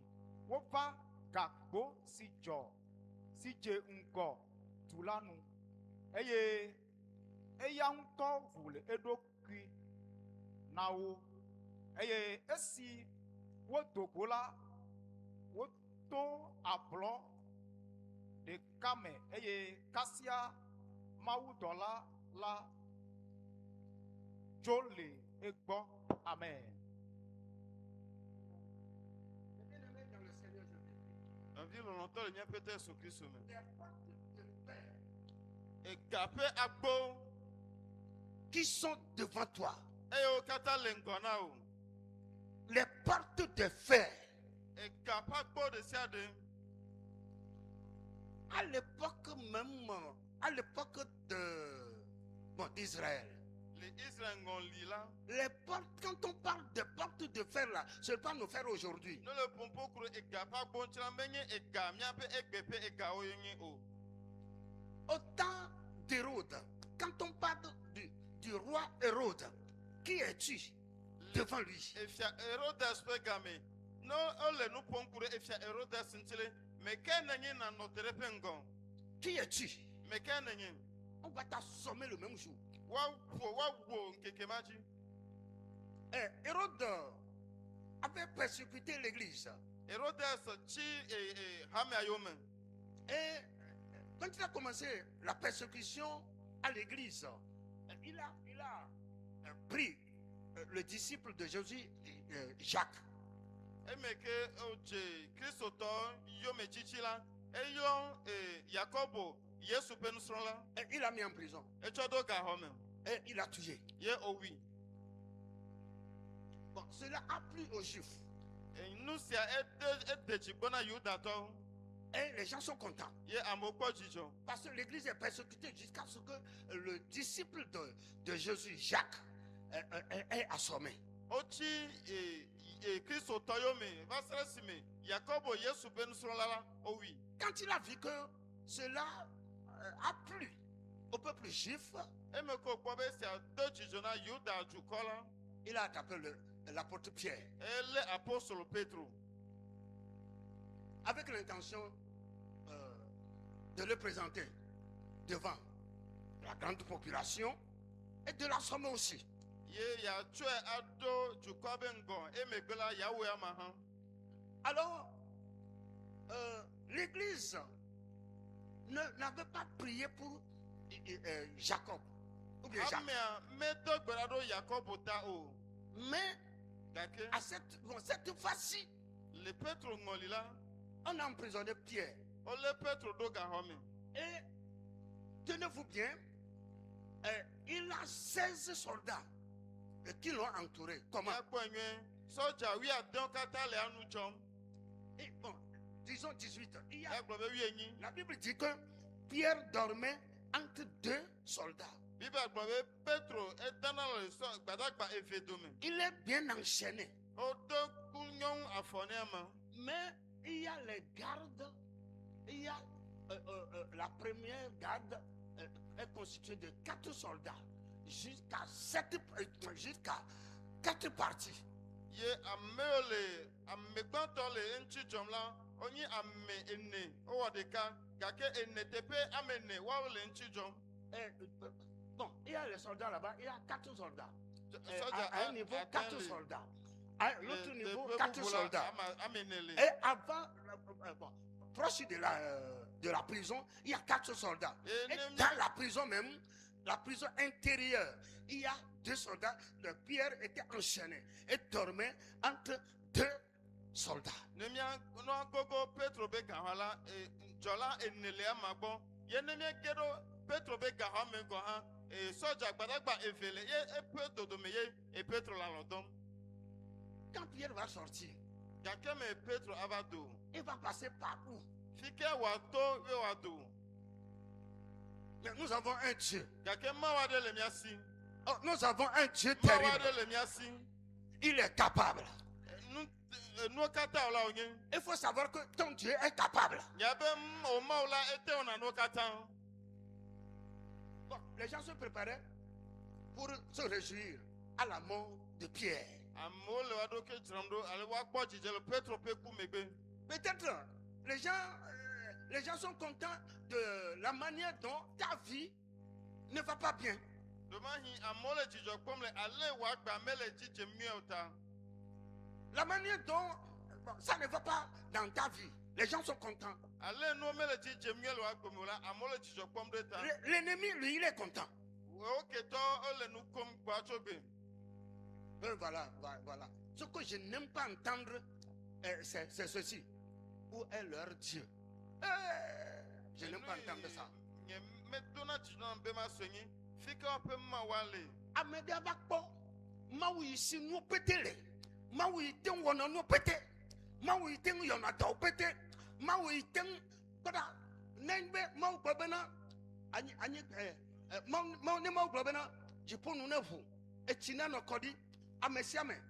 wova gago si dze ŋgɔ du la ŋu, eye eya ŋutɔ vu le eɖokui na wo, eye esi wodo go la, woto ablɔ ɖeka me, eye kasia mawudɔla la dzo le egbɔ. Amen. En ville longtemps le mien peut-être sur Christ même. Et gapé agbo Qui sont devant toi? e o kata lengona o. Les portes de fer. Et gapa gbo de siade. À l'époque même, à l'époque d'Israël. Les Israéliens ont lila. Les portes, quand on parle de portes de fer là, ce n'est pas nos fers aujourd'hui. Nous le pompo kuru e gapa gbo nchila menye e ga miape e gbepe e ga oyenye o. Au temps d'Hérode, quand on parle du roi Hérode, qui es-tu devant lui? E fia Herodes pe game. No ole nu ponkuru e fia Herodes ntile. Me kenenye na notere pengon. Qui es-tu? Me kenenye. On va t'assommer le même jour. Wa nkekemaji. Hérode avait persécuté l'église. Herodes chi hame ayome. Et quand il a commencé la persécution à l'église, il a pris le disciple de Jésus, Jacques. Emeke oje Kristoto yome chichila eyon Yakobo Yesu penusrola Et il l'a mis en prison. echodo ga home Et il l'a tué. ye owi. Bon, cela a plu aux Juifs. Nusia edechi gbona Yuda to. Et les gens sont contents. Parce que l'église est persécutée jusqu'à ce que le disciple de Jésus, Jacques, est assommé. Quand il a vu que cela a plu au peuple juif, il a attrapé l'apôtre Pierre avec l'intention de le présenter devant la grande population et de l'assommer aussi. Alors, l'église n'avait pas prié pour Jacob ou bien Jacques. Mais à cette fois-ci, on a emprisonné Pierre. Et tenez-vous bien, il a 16 soldats qui l'ont entouré. Comment? Et bon, disons 18. La Bible dit que Pierre dormait entre deux soldats. Il est bien enchaîné. Mais il y a les gardes. Il y a la première garde est constituée de 4 soldats jusqu'à 4 parties. Bon, il y a les soldats là-bas, il y a 4 soldats. À un niveau, 4 soldats. À l'autre niveau, 4 soldats. Et avant, proche de la prison, il y a 4 soldats. Et dans la prison même, la prison intérieure, il y a 2 soldats. Le Pierre était enchaîné et dormait entre 2 soldats. Quand Pierre va sortir, il va passer par où? Mais nous avons un Dieu. Oh, nous avons un Dieu terrible. Il est capable. Il faut savoir que ton Dieu est capable. Bon, les gens se préparaient pour se réjouir à la mort de Pierre. Peut-être les gens sont contents de la manière dont ta vie ne va pas bien. La manière dont ça ne va pas dans ta vie. Les gens sont contents. L'ennemi, lui, il est content. Voilà. Ce que je n'aime pas entendre, c'est ceci. Où est leur Dieu? Je n'aime pas entendre ça. Amedabakpo, maui si nous pétele, maui ten wana nous pété, maui ten yona tau pété, maui ten pada nenbe mau babena, ani mau ne mau babena, jipo nous nevu, et china no kodi, amesiame,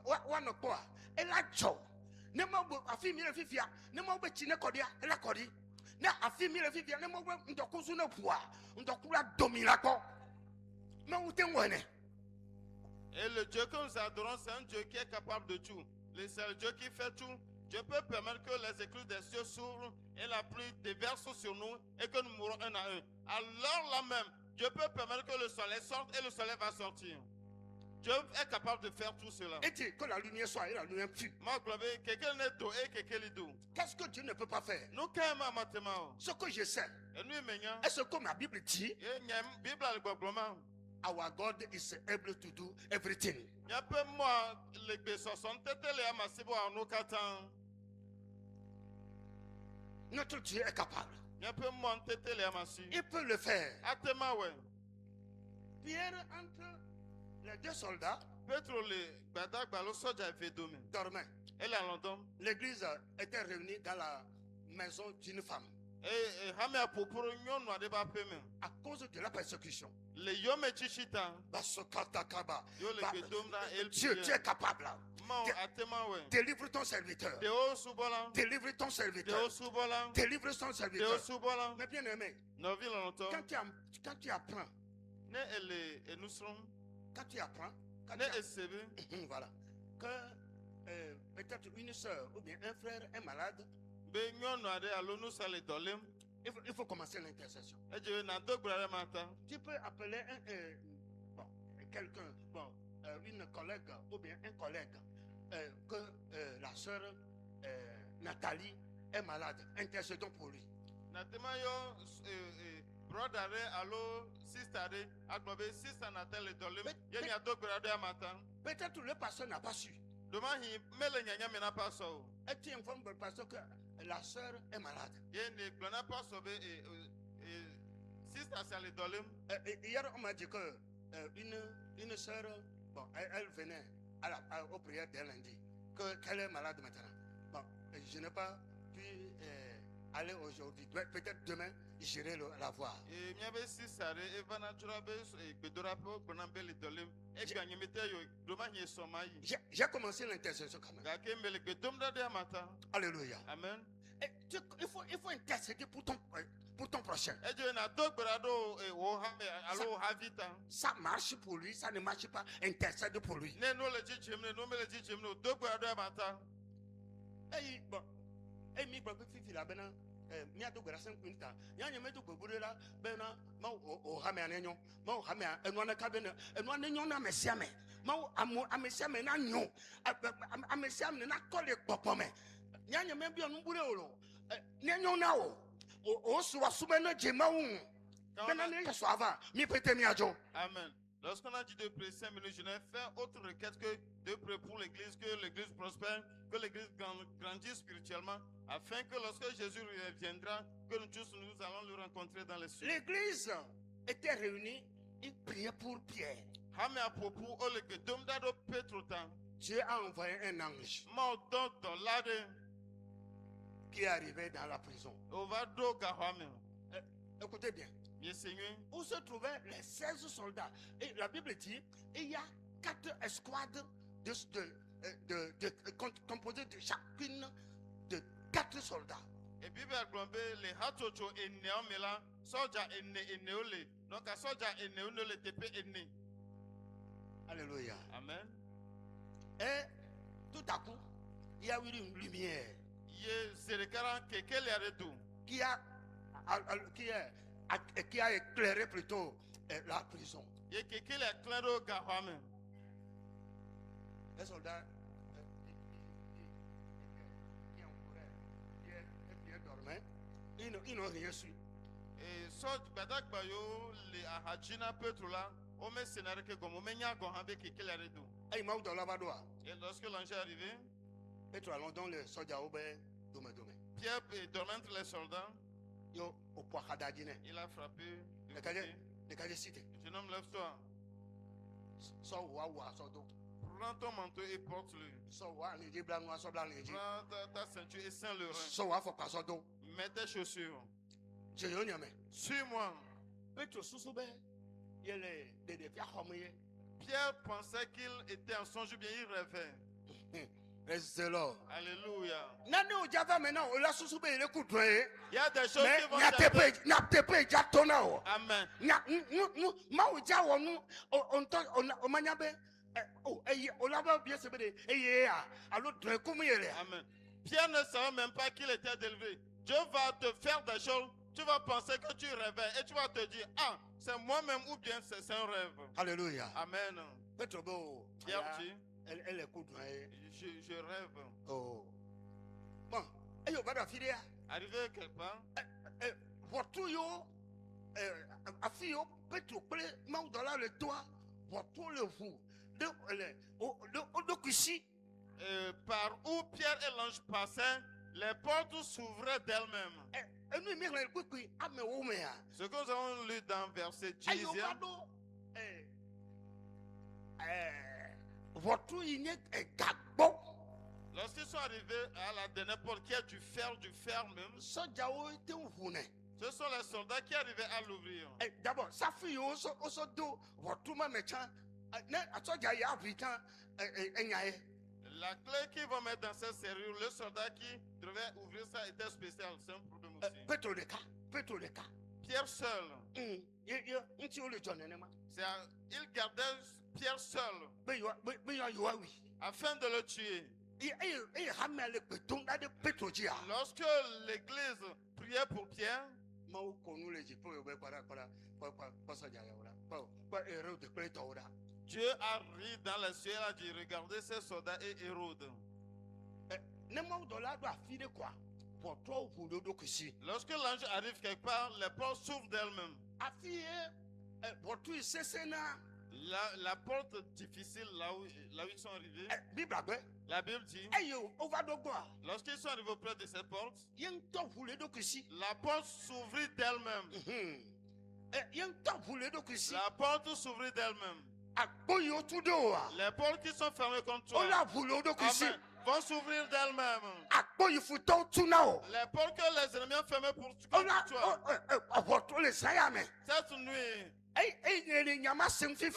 wana kwa, elacho, ne mau afi mi refifia, ne mau be chine kodia, ela kodi, ne afi mi refifia, ne mau be ndokuzu ne pua, ndokula dominako. Et le Dieu que nous adorons, c'est un Dieu qui est capable de tout. C'est le Dieu qui fait tout. Dieu peut permettre que les écluses des cieux s'ouvrent et la pluie déverse sur nous et que nous mourons un à un. Alors là même, Dieu peut permettre que le soleil sorte et le soleil va sortir. Dieu est capable de faire tout cela. Et que la lumière soit et la lumière fuit. Qu'est-ce que Dieu ne peut pas faire? Ce que je sais, et ce que ma Bible dit, our God is able to do everything. Notre Dieu est capable. Il peut le faire. Pierre entre les 2 soldats dormaient. L'église était réunie dans la maison d'une femme. À cause de la persécution. Dieu, tu es capable. Délivre ton serviteur. Délivre ton serviteur. Délivre ton serviteur. Mais bien aimé, quand tu apprends, voilà, que peut-être une soeur ou bien un frère est malade, il faut commencer l'intercession. Tu peux appeler quelqu'un, une collègue ou bien un collègue, que la soeur Nathalie est malade. Intercédons pour lui. Peut-être le pasteur n'a pas su. Et tu informes le pasteur que la soeur est malade. Hier, on m'a dit que une soeur, elle venait aux prières dès lundi, qu'elle est malade maintenant. Bon, je n'ai pas pu aller aujourd'hui. Peut-être demain, j'irai la voir. J'ai commencé l'intercession quand même. Alléluia. Amen. Et il faut intercéder pour ton prochain. Ça marche pour lui, ça ne marche pas. Intercède pour lui. Amen. Lorsqu'on a dit de prier 5 minutes, je n'ai fait autre requête que de prier pour l'église, que l'église prospère, que l'église grandisse spirituellement, afin que lorsque Jésus reviendra, que nous tous nous allons le rencontrer dans les cieux. L'église était réunie, il priait pour Pierre. Dieu a envoyé un ange qui est arrivé dans la prison. Écoutez bien. Où se trouvaient les 16 soldats? Et la Bible dit, il y a 4 escouades composées de chacune de 4 soldats. Et Bible a glombé les hatocho et néomela, soja et néolé. Donc à soja et néolé tépé et né. Alléluia. Amen. Et tout à coup, il y a eu une lumière qui a éclairé plutôt la prison. Les soldats qui dormaient, ils n'ont rien su. Et lorsque l'ange est arrivé, Pierre dormait entre les soldats. Il a frappé. Jeune homme, lève-toi. Prends ton manteau et porte-le. Prends ta ceinture et ceins le rein. Mets tes chaussures. Suis-moi. Pierre pensait qu'il était en songe, bien il rêvait. Alléluia. Il y a des choses qui vont Amen. Amen. Pierre ne savait même pas qu'il était délivré. Dieu va te faire des choses. Tu vas penser que tu rêvais et tu vas te dire, ah, c'est moi-même ou bien c'est un rêve. Alléluia. Amen. Pierre dit, elle écoute. Je rêve. Oh. Bon. Arrivé quelque part. Par où Pierre et l'ange passaient, les portes s'ouvraient d'elles-mêmes. Ce que nous avons lu dans verset 10. Lorsqu'ils sont arrivés à la dernière porte qui est du fer même. Ce sont les soldats qui arrivaient à l'ouvrir. D'abord, ça fait aussi do votre méchant. La clé qu'ils vont mettre dans cette serrure, le soldat qui devait ouvrir ça était spécial. C'est un problème aussi. Pierre seul. Il gardait Pierre seul afin de le tuer. Lorsque l'église priait pour Pierre, Dieu a ri dans les cieux et a dit, regardez ces soldats et Hérode. Lorsque l'ange arrive quelque part, les portes s'ouvrent d'elles-mêmes. La porte difficile, là où ils sont arrivés, la Bible dit, lorsqu'ils sont arrivés auprès de cette porte, la porte s'ouvrit d'elle-même. La porte s'ouvrit d'elle-même. Les portes qui sont fermées contre toi, amen, vont s'ouvrir d'elles-mêmes. Les portes que les ennemis ont fermées pour toi. Cette nuit,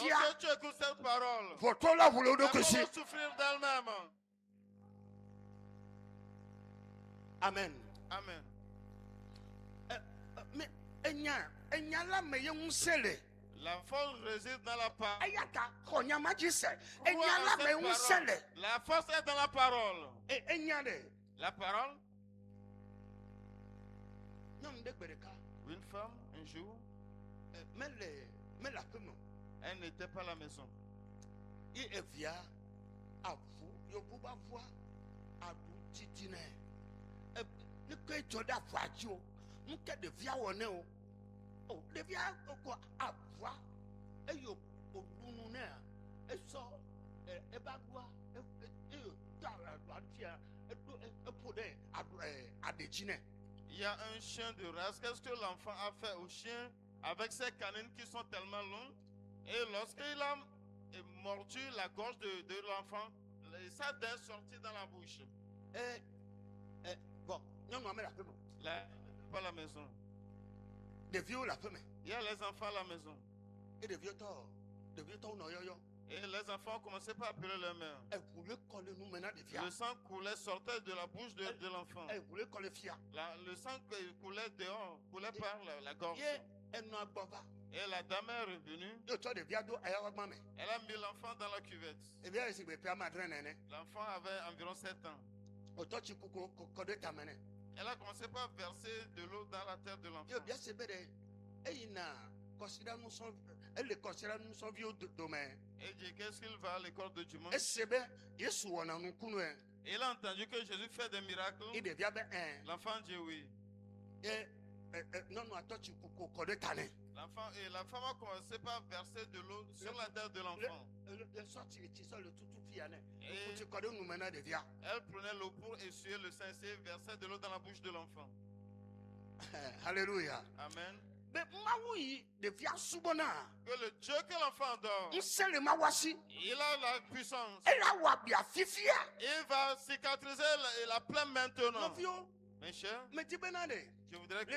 lorsque tu écoutes cette parole, les portes vont s'ouvrir d'elles-mêmes. Amen. Amen. La force réside dans la parole. La force est dans la parole. La parole. Une femme, un jour, elle n'était pas à la maison. Il y a un chien de race. Qu'est-ce que l'enfant a fait au chien avec ses canines qui sont tellement longues? Et lorsqu'il a mordu la gorge de l'enfant, sa dent est sortie dans la bouche. Pas à la maison. Il y a les enfants à la maison. Et les enfants ont commencé par appeler leur mère. Le sang coulait, sortait de la bouche de l'enfant. Le sang coulait dehors, coulait par la gorge. Et la dame est revenue. Elle a mis l'enfant dans la cuvette. L'enfant avait environ 7 ans. Elle a commencé par verser de l'eau dans la tête de l'enfant. Et dit, qu'est-ce qu'il va à l'école de dimanche? Il a entendu que Jésus fait des miracles. L'enfant dit oui. La femme a commencé par verser de l'eau sur la tête de l'enfant. Elle prenait l'eau pour essuyer le sein et versait de l'eau dans la bouche de l'enfant. Alléluia. Amen. Que le Dieu que l'enfant adore, il a la puissance. Il va cicatriser la plaie maintenant. Mes chers, je voudrais que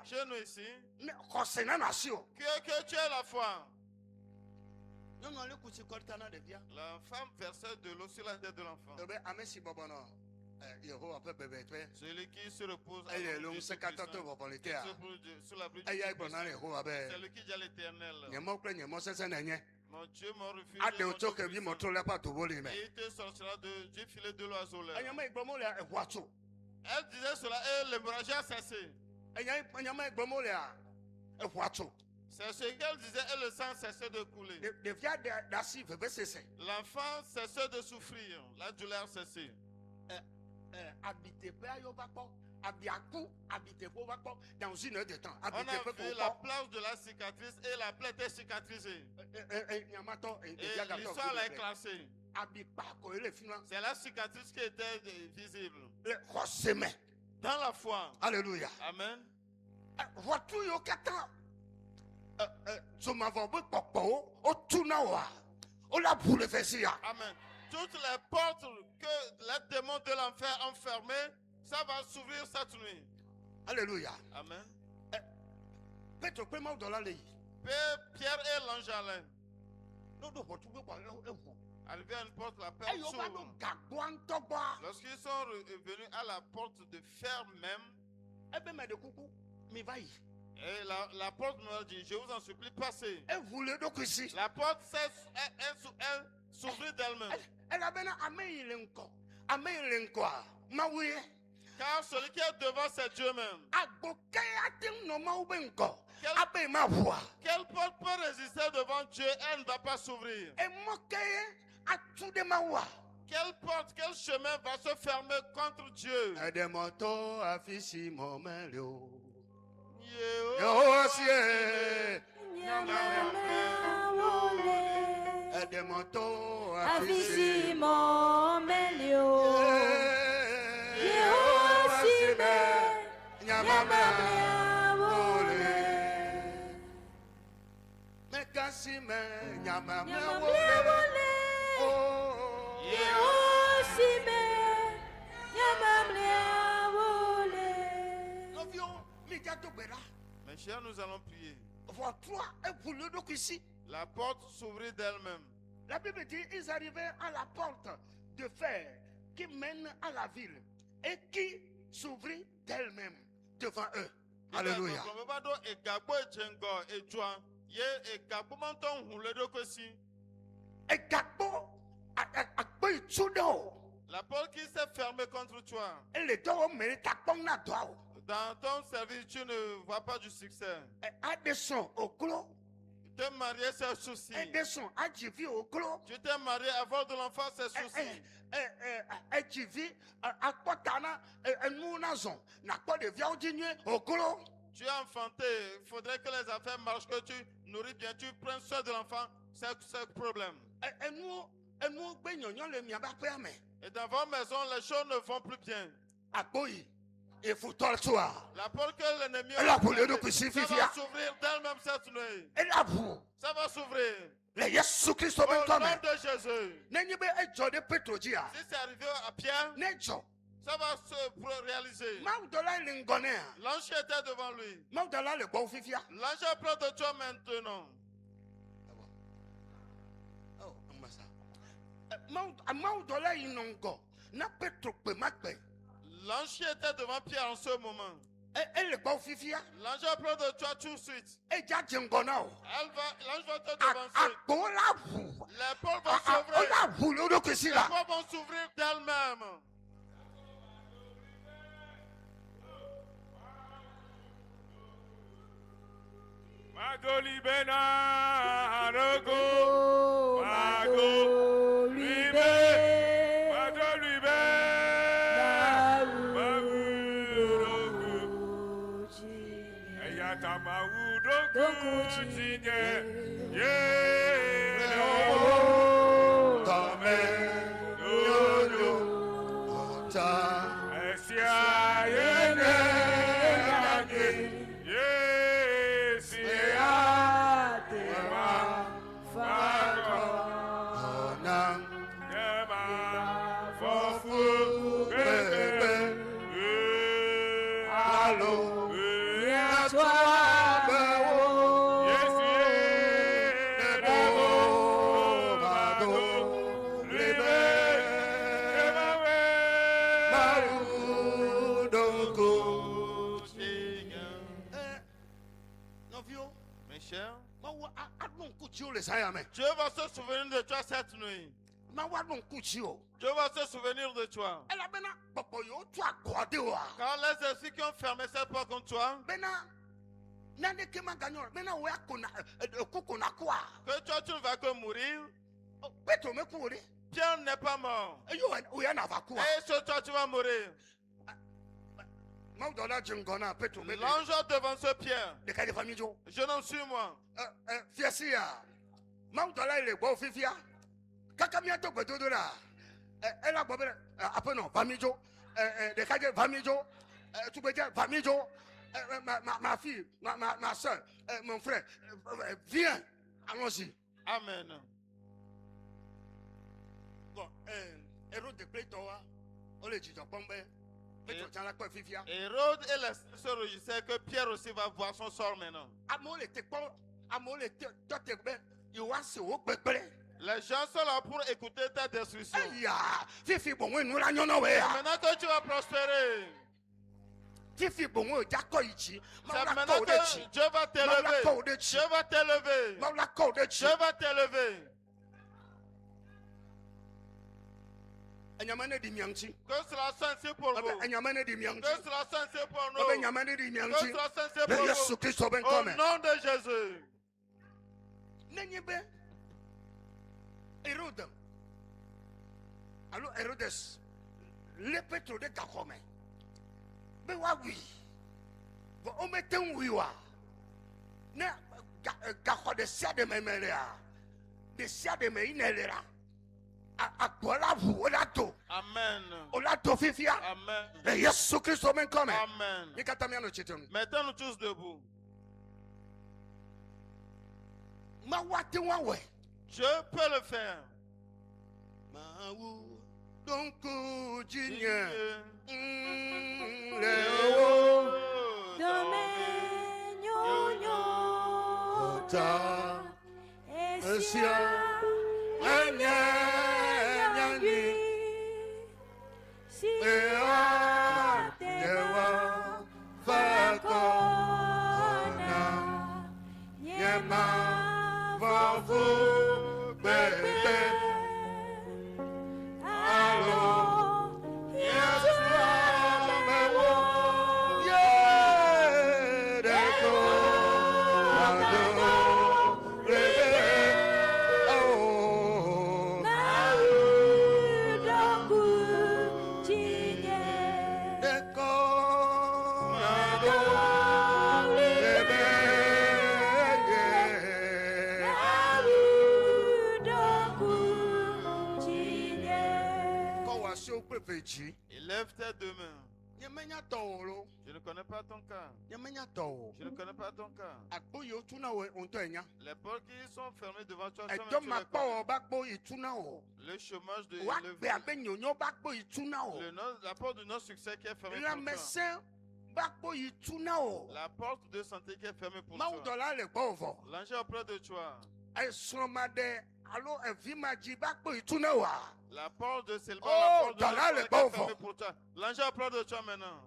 chez nous ici, que tu aies la foi. La femme versait de l'eau sur la tête de l'enfant. Celui qui se repose sur la bride, c'est lui qui dit à l'Éternel, mon Dieu, mon refuge, et il te sortira du filet de l'oiseau. Elle disait cela et l'hémorragie a cessé. C'est ce qu'elle disait et le sang cessait de couler. L'enfant cessait de souffrir, la douleur cessait. Dans une heure de temps. On a vu la place de la cicatrice et la plaie était cicatrisée. Et l'histoire l'a classée. C'est la cicatrice qui était visible. Dans la foi. Alléluia. Amen. Amen. Toutes les portes que les démons de l'enfer ont fermées, ça va s'ouvrir cette nuit. Alléluia. Amen. Petro pe ma dola le. Pierre et l'ange Alain. No do potu be kwa ewu. Arrivé à une porte, la porte s'ouvre. Lorsqu'ils sont revenus à la porte de fer même, et la porte me dit, je vous en supplie, passez. La porte elle s'ouvrit d'elle-même. Car celui qui est devant, c'est Dieu même. Quelle porte peut résister devant Dieu? Elle ne va pas s'ouvrir. Quelle porte, quel chemin va se fermer contre Dieu? Mes chers, nous allons prier. La porte s'ouvrit d'elle-même. La Bible dit ils arrivaient à la porte de fer qui mène à la ville et qui s'ouvrit d'elle-même devant eux. Alléluia. La porte qui s'est fermée contre toi. Dans ton service, tu ne vois pas du succès. Te marier, c'est un souci. Tu t'es marié, avoir de l'enfant, c'est un souci. Tu es enfanté, il faudrait que les affaires marchent, que tu nourris bien, tu prends soin de l'enfant, c'est un problème. Et dans vos maisons, les choses ne vont plus bien. Il faut toi. La porte que l'ennemi a s'ouvrir d'elle-même cette nuit. Ça va s'ouvrir. Au nom de Jésus. Si c'est arrivé à Pierre, ça va se réaliser. L'ange était devant lui. L'ange est près de toi maintenant. L'ange était devant Pierre en ce moment. L'ange est près de toi tout de suite. L'ange va te devancer. Les portes vont s'ouvrir. Les portes vont s'ouvrir d'elles-mêmes. Magoli Bena Rogo Magoli Bena Magoli Bena Mawu Eyata Mawu Doku Chinye Tome Yoyo Esia Yene Dieu va se souvenir de toi cette nuit. Dieu va se souvenir de toi. Quand les esprits qui ont fermé cette porte contre toi, que toi tu ne vas que mourir. Pierre n'est pas mort. Et sur toi tu vas mourir. L'ange devant ce Pierre. Je n'en suis moi. Ma soeur, mon frère, viens, allons-y. Amen. Hérode de Plétoa, on le dit, Hérode et les se réjouissaient que Pierre aussi va voir son sort maintenant. Les gens sont là pour écouter ta destruction. Et maintenant que tu vas prospérer, c'est maintenant que Dieu va t'élever. Dieu va t'élever. Dieu va t'élever. Que cela soit ainsi pour vous. Que cela soit ainsi pour nous. Que cela soit ainsi pour nous. Au nom de Jésus. Hérode. Alors Hérodes, le pétrole de Gakome. Mais oui. On met un oui. Ne Gakome de sia de memelea. De sia de meinelera. Amen. Amen. Amen. Mettons-nous tous debout. Je peux le faire. Lève tes deux mains. Je ne connais pas ton cas. Je ne connais pas ton cas. Les portes qui sont fermées devant toi, le chômage de la porte du non-succès qui est fermée pour toi. La porte de santé qui est fermée pour toi. L'ange auprès de toi. La porte de célibat, la porte de fermée pour toi. L'ange auprès de toi maintenant.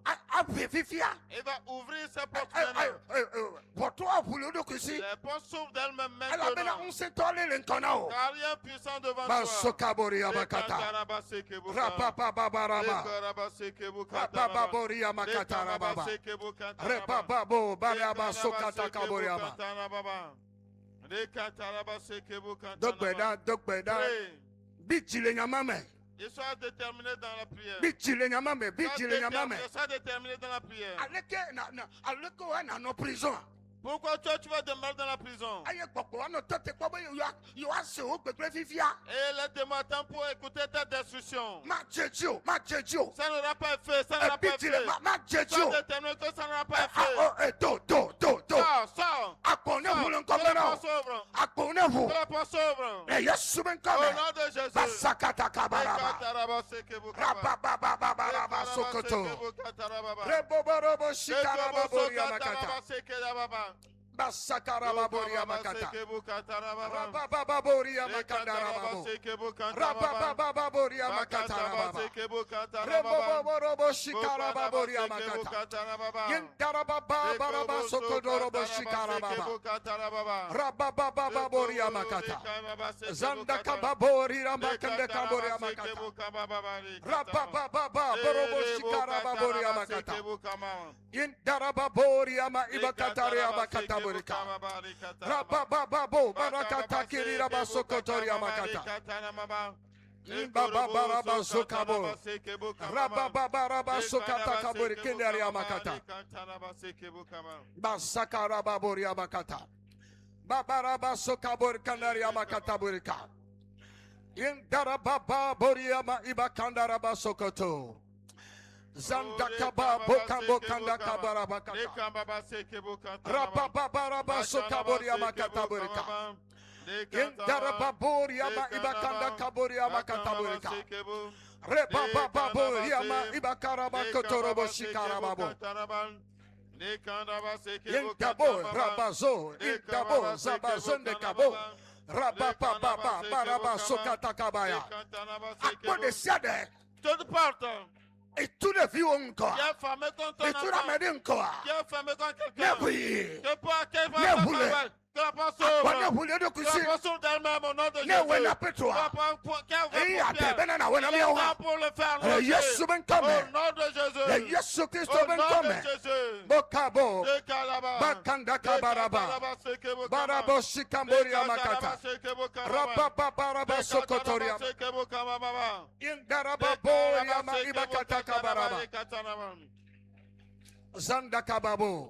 Il va ouvrir ses portes maintenant. Les portes s'ouvrent d'elles-mêmes maintenant. Car rien puissant devant toi. Et sois déterminé dans la prière. Sois déterminé dans la prière. Pourquoi toi tu vas demeurer dans la prison? Et les démons attendent pour écouter ta destruction. Ça n'aura pas fait, ça n'aura pas fait. Sois déterminé que ça n'aura pas fait. Sors. La porte s'ouvre. Au nom de Jésus. Basakarababoria makata. Rabababoria makata. Rabababoria makata. Reboborobo shikarababoria makata. Yentarababa sokodorobo shikarababa. Rabababoria makata. Zandakababoria makanda kaboria makata. Rabababa borobo shikarababoria makata. Yentarababoria ma ibakataria makata. Rabababo barakata kirira basokotoria makata. Bababa sokabo. Rabababa sokata kaburi kindaria makata. Basakara boria makata. Babaraba sokabur kandaria makata burika. Indarababa boria ma ibakandara basokoto. Zandakaba bokambo kanda kabarabakata. Rababaraba sokaboria makata burika. Indarababoria ma ibakanda kaboria makataburika. Rebababoria ma ibakaraba kotorobo shikarababo. Indabo rabazo, indabo zabazonde kabo. Rabababa baraba sokatakabaya. Akpo de siade. Toute porte Et tout le vieux encore. qui est fermée contre ton Et tout la enfant, merde encore. qui est fermée contre quelqu'un, Ne oui. que pour qu'elle va Ne faire voulez. travail, que la porte Wana s'ouvre, voulait de que la coucher. porte s'ouvre d'elle-même au nom de Ne wena Jésus. petwa. Qu'elle va Et à te pour benana wena miawa. pour le faire Le lever. Yesu ben Au come. nom de Le Jésus. Yesu Christ Au ben nom de come. Jésus. Bokabo. De Kalaba. Bakanda kabaraba. Barabo shikamboria makata. Rababa baraba sokotoria. Indaraba boria ma ibakata kabaraba. Zanda kababo.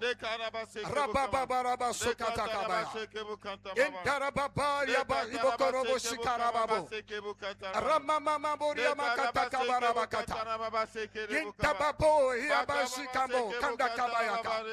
Rababa baraba sokata kabaya. Indaraba yaba ibokorobo shikarababo. Ramama boria makata kabaraba kata. Intababo yaba shikambo kanda kabayaka.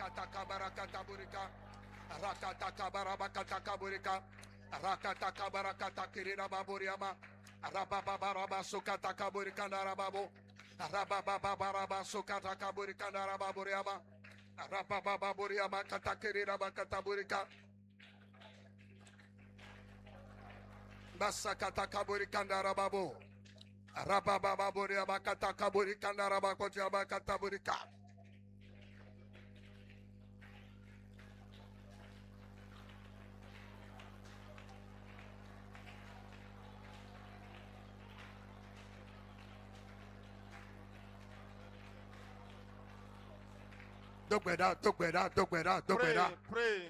Rakatakabarakaburika, Rakatakabarabakatakaburika, Rakatakabarakatakirirababuriama, Rabababaraba Sukatakaburika Narababo, Rabababaraba Sukatakaburika Narababuriama, Rabababuriama Katakirabakataburika, Basakatakaburika Narababo, Rabababuriama Katakaburika Narabakotiaba Kataburika. Pray.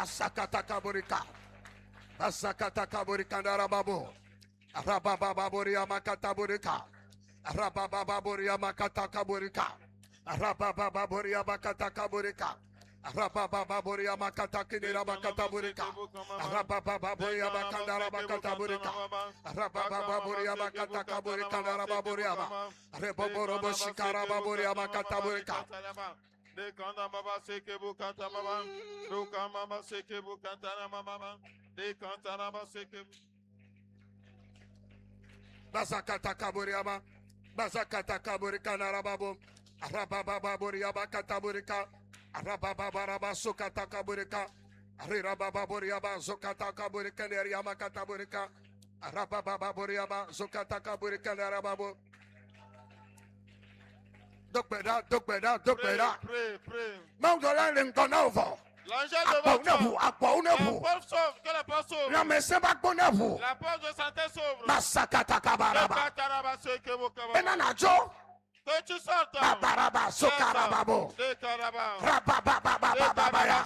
Basakatakaburika. Basakatakaburika Narababo. Rababababuria Makataburika. Rababababuria Makatakaburika. Rababababuria Makatakaburika. Rababababuria Makatakira Makataburika. Rababababuria Makandara Makataburika. Rababababuria Makatakaburika Narababuria. Reboborobo Shikarababuria Makataburika. De kanda baba seke bukata mama, ruka mama seke bukata na mama, de kanta na baba seke. Bazakata kaburiama, bazakata kaburika narababo, arababa buriaba kataburika, arababa baraba sukata kaburika, arirababa buriaba zukata kaburika neriama kataburika, arababa buriaba zukata kaburika narababo. Pray. Mangola lingonovo. L'angel de votre la porte s'ouvre, que la porte s'ouvre. La porte de santé s'ouvre. Masakata kabaraba. Benanajo. Que tu sortes. Babaraba sokarababo. Rababababababaya.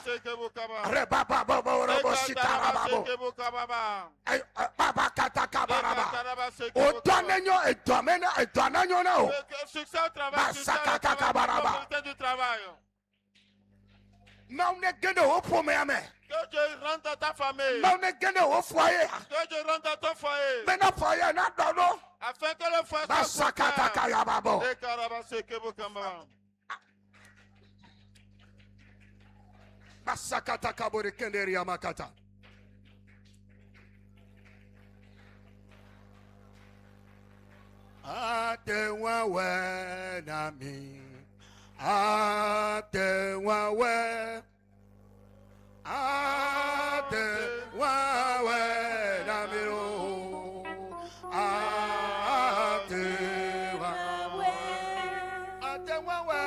Rebabababo shikarababo. Babakata kabaraba. Odanenyo edomena edanenyo no. Succès au travail. Masakata kabaraba. Du travail. Non ne gende au premier. Que Dieu rentre dans ta famille. Non ne gende au foyer. Que Dieu rentre dans ton foyer. Mais non foyer na dono. Afin que le foyer soit Masakata kayababo. Masakata kabore kenderi yamakata. Ate wawe nami. Ate wawe. Ate wawe nami. Ate wawe. Ate wawe.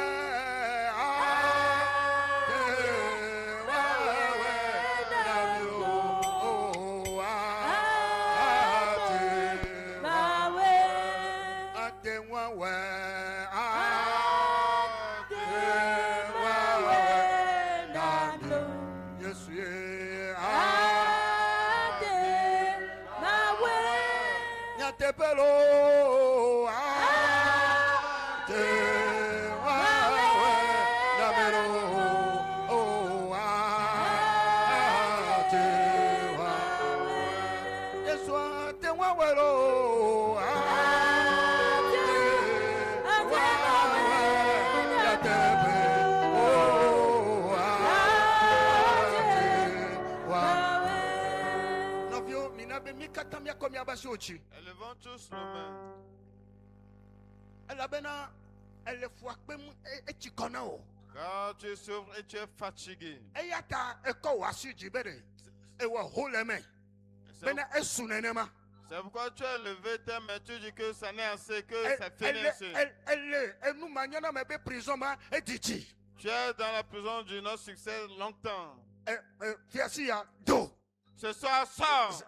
Élevons tous nos mains. Quand tu souffres et tu es fatigué. C'est pourquoi tu as levé tes mains, tu dis que ça n'est assez, que c'est fini. Tu es dans la prison du non-succès longtemps. Ce soir, sors.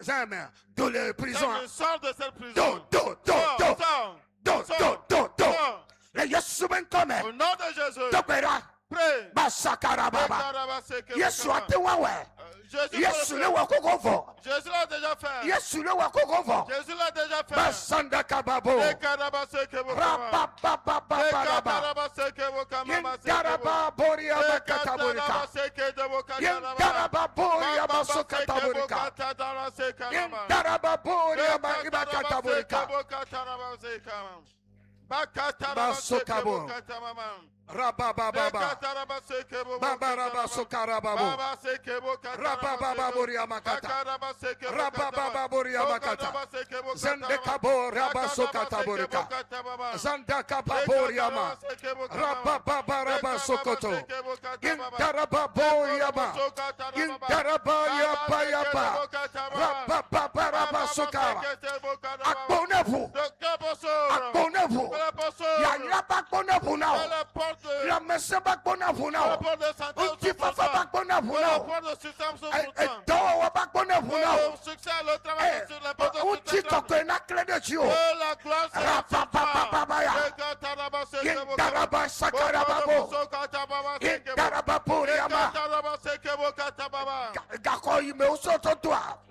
Dans la prison. Sors de cette prison. Sors. Au nom de Jésus. Pray. Jésus l'a déjà fait. Jésus l'a déjà fait.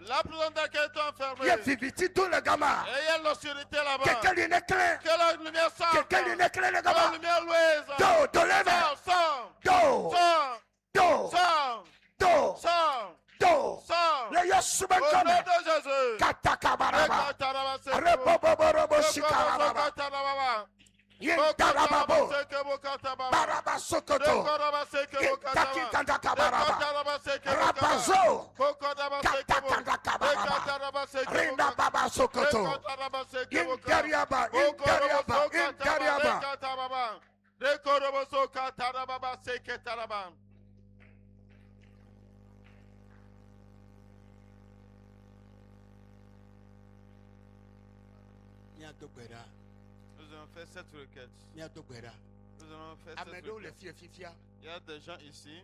La prison dans laquelle tu es enfermé. Et il y a l'obscurité là-bas. Que la lumière sorte. Que la lumière louise. Sors. Au nom de Jésus. Nous avons fait cette requête. Nous avons fait cette requête. Il y a des gens ici.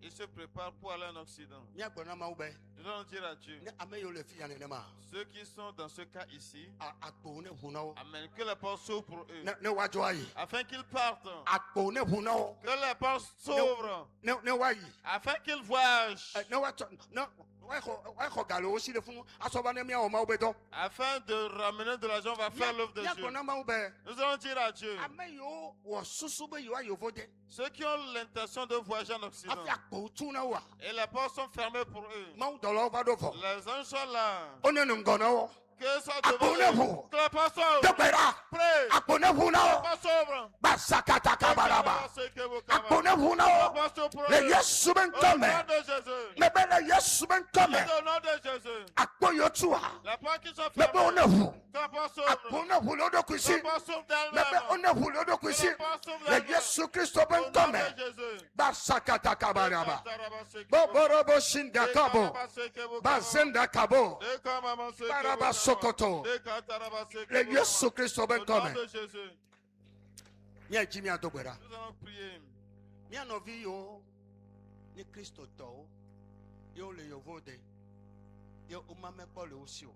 Ils se préparent pour aller en Occident. Nous allons dire à Dieu. Ceux qui sont dans ce cas ici. Amen. Que les portes s'ouvrent pour eux. Afin qu'ils partent. Que les portes s'ouvrent. Afin qu'ils voyagent. Afin de ramener de l'argent, on va faire l'œuvre de Dieu. Nous allons dire à Dieu. Ceux qui ont l'intention de voyager en Occident. Et les portes sont fermées pour eux. Les anges sont là. Que ça devant eux. Que les portes s'ouvrent. Sokoto. Le Yesu Christo ben come. Nous allons prier. Ni Christo to. Yo le yovode. Yo umame pole aussi.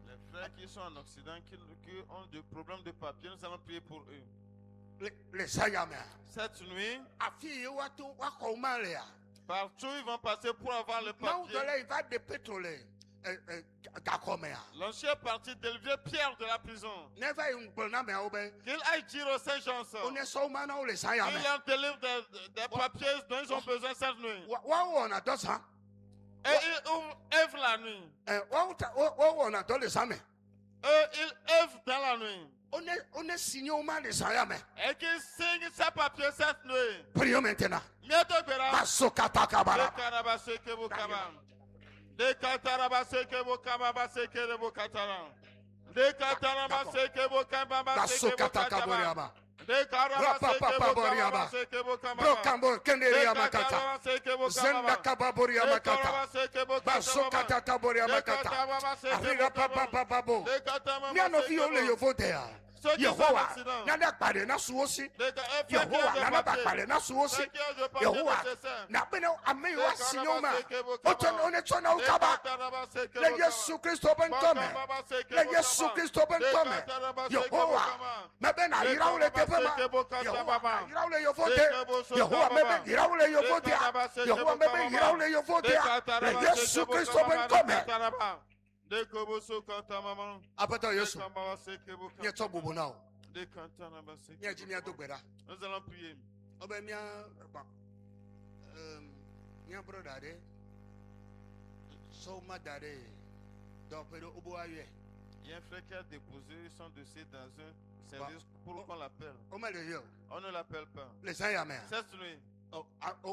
Les frères qui sont en Occident, qui ont des problèmes de papier, nous allons prier pour eux. Cette nuit, partout ils vont passer pour avoir le papier. L'ancien parti d'élever Pierre de la prison. Qu'il aille dire aux saints gens qu'il leur délivre des papiers dont ils ont besoin cette nuit. Et ils œuvrent la nuit. Ils œuvrent dans la nuit. Et qu'ils signent ces papiers cette nuit. Prions maintenant. Yehowa nana kpare na suosi Yehowa nana bakpare na suosi Yehowa na bena ameyo asinyoma one chona ukaba le Yesu Kristo bentome le Yesu Kristo bentome Yehowa mebena iraule tepema Yehowa iraule yovote Yehowa mebe iraule yovote Yehowa mebe iraule yovote le Yesu Kristo bentome Apata Yesu. Nous allons prier. Il y a un frère qui a déposé son dossier dans un service pour qu'on l'appelle. On ne l'appelle pas. Cette nuit.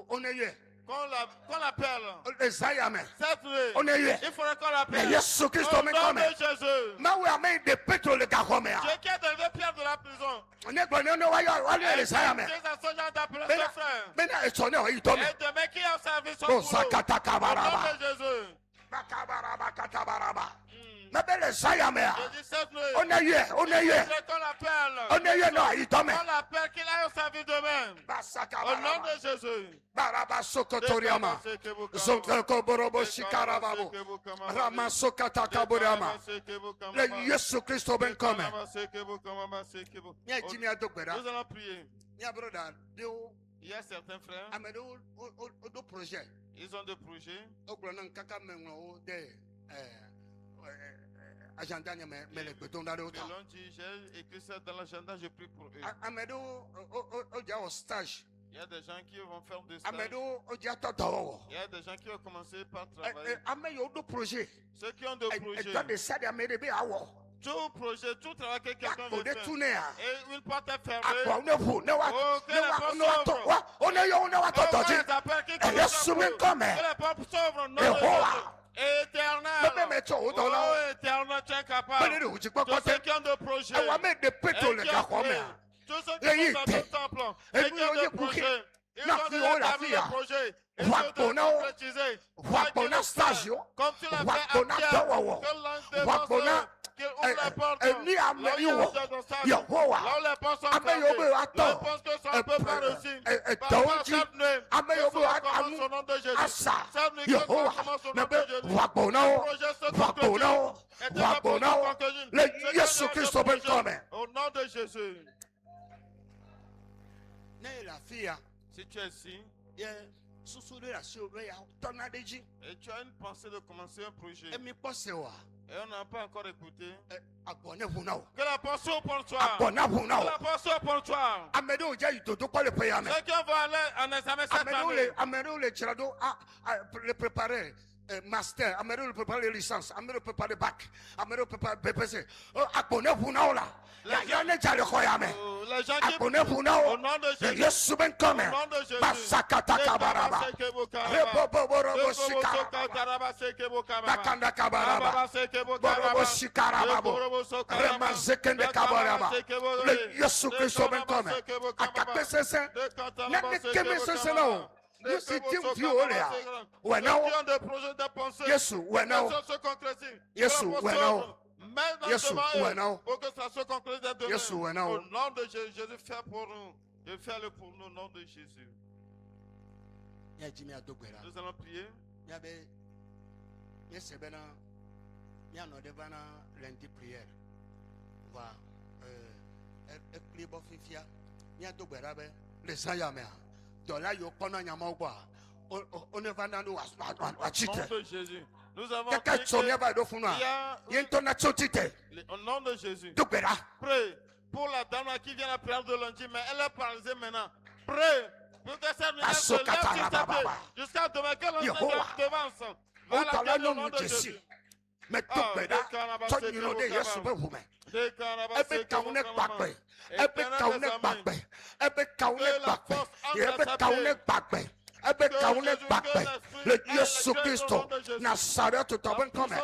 On est là. Qu'on l'appelle. Cette nuit. On est là. Il faudrait qu'on l'appelle. Jésus Christ au nom de Jésus. Mais oui, amène des pétrole de Gahomé. Dieu qui a donné Pierre de la prison. On est connu, on est les Sayamé. Mais là, ils sont là, ils tombent. Et demain qui a servi son boulot. Au nom de Jésus. Mais belle Sayamé. Je dis cette nuit. On est là, on est là. Qu'on l'appelle. On est là, non, ils tombent. On l'appelle qu'il aille au service demain. Au nom de Jésus. Baraba Sokotoriama. Zontoko Borobo Shikarababo. Ramasokata Kaboriama. Le Yesu Christo ben come. Nous allons prier. Il y a certains frères. Ils ont des projets. Ils l'ont dit, j'ai écrit ça dans l'agenda, je prie pour eux. Il y a des gens qui vont faire des stages. Il y a des gens qui vont commencer par travailler. Ceux qui ont des projets. Tout projet, tout travail que quelqu'un veut faire. Et une porte est fermée. Que les portes s'ouvrent. Non, éternel. Oh, éternel, tu es capable. Tous ceux qui ont des projets. Tous ceux qui sont dans le temple. Et qui ont des projets. Ils ont déjà terminé le projet. Ils ont concrétisé. Comme tu l'as fait à Pierre. Que l'ange défenseur. Qu'il ouvre la porte. Là où il y a des obstacles. Là où les portes sont fermées. Là où les portes sont peu par réussi. Par cette nuit. Que cela commence au nom de Jésus. Cette nuit, que cela commence au nom de Jésus. Le projet se concrétise. Et déjà pour se concrétise. Au nom de Jésus. Si tu es ici. Et tu as une pensée de commencer un projet. Et on n'a pas encore écouté. Que la pensée au pontoir. Que la pensée au pontoir. Ceux qui vont aller en examen cette année. Master, Amérique prépare les licences, Amérique prépare les bacs, Amérique prépare BPC. Les gens qui au nom de Jésus, Yes, when now, yes, when now, yes, when now, yes, when now, yes, when now. Au nom de Jésus, Jésus fait pour nous. Je fais le pour nous au nom de Jésus. Nous allons prier. Lundi prière. Va Les ayamés. Là, il y a on ne va pas au nom de Jésus. Nous avons Quelqu'un appris sonne qu'il va do funa. y a Yen ton na chotite. au nom de Jésus. Dokbera. Prie pour la dame là qui vient à la prière de lundi, mais elle est paralysée maintenant. Prie pour que cette lumière se lève sur sa tête jusqu'à demain que l'on devance. O tala no mu Jésus. Mais dokbera. Ton you know de Yesu be hume. Ebe kaune gbagbe. Ebe kaune gbagbe. Ebe kaune gbagbe. Ebe kaune gbagbe. Ebe kaune gbagbe. Le Yesu Christo Nazareth to ben come.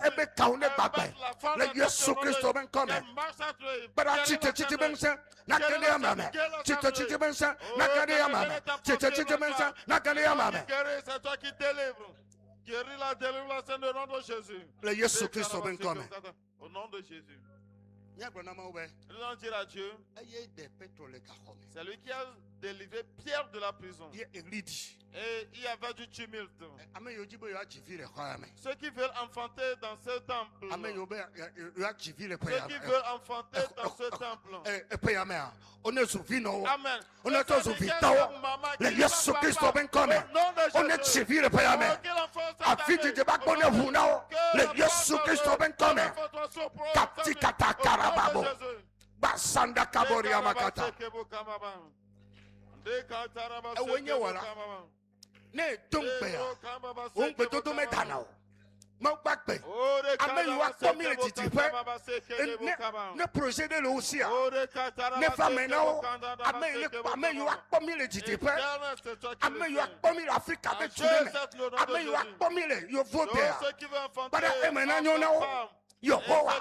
Ebe kaune gbagbe. Le Yesu Christo ben come. Bara chite bensa nakane amame. Chite bensa nakane amame. Chite bensa nakane amame. C'est toi qui délivre. Guéris la délivrance au nom de Jésus. Le Yesu Christo ben come. Au nom de Jésus. Nous allons dire à Dieu, c'est lui qui a délivré Pierre de la prison. Et il y avait du tumulte. Ceux qui veulent enfanter dans ce temple. Ceux qui veulent enfanter dans ce temple. Amen. On est tous vitaux. Le Yesu Christo ben come. On est civil payame. Afiti de bakone vunao. Le Yesu Christo ben come. Kapti kata karababo. Basanda kabori amakata. Ewenye wala. Ne tumpe. Umpe todo medanao. Mokbakpe. Ame yu akpomi le titipe. Ne projet de l'osia. Ne famena. Ame yu akpomi le titipe. Ame yu akpomi l'Afrique avec Tuleme. Ame yu akpomi le Yovobea. Bada emena nyona. Yehowa,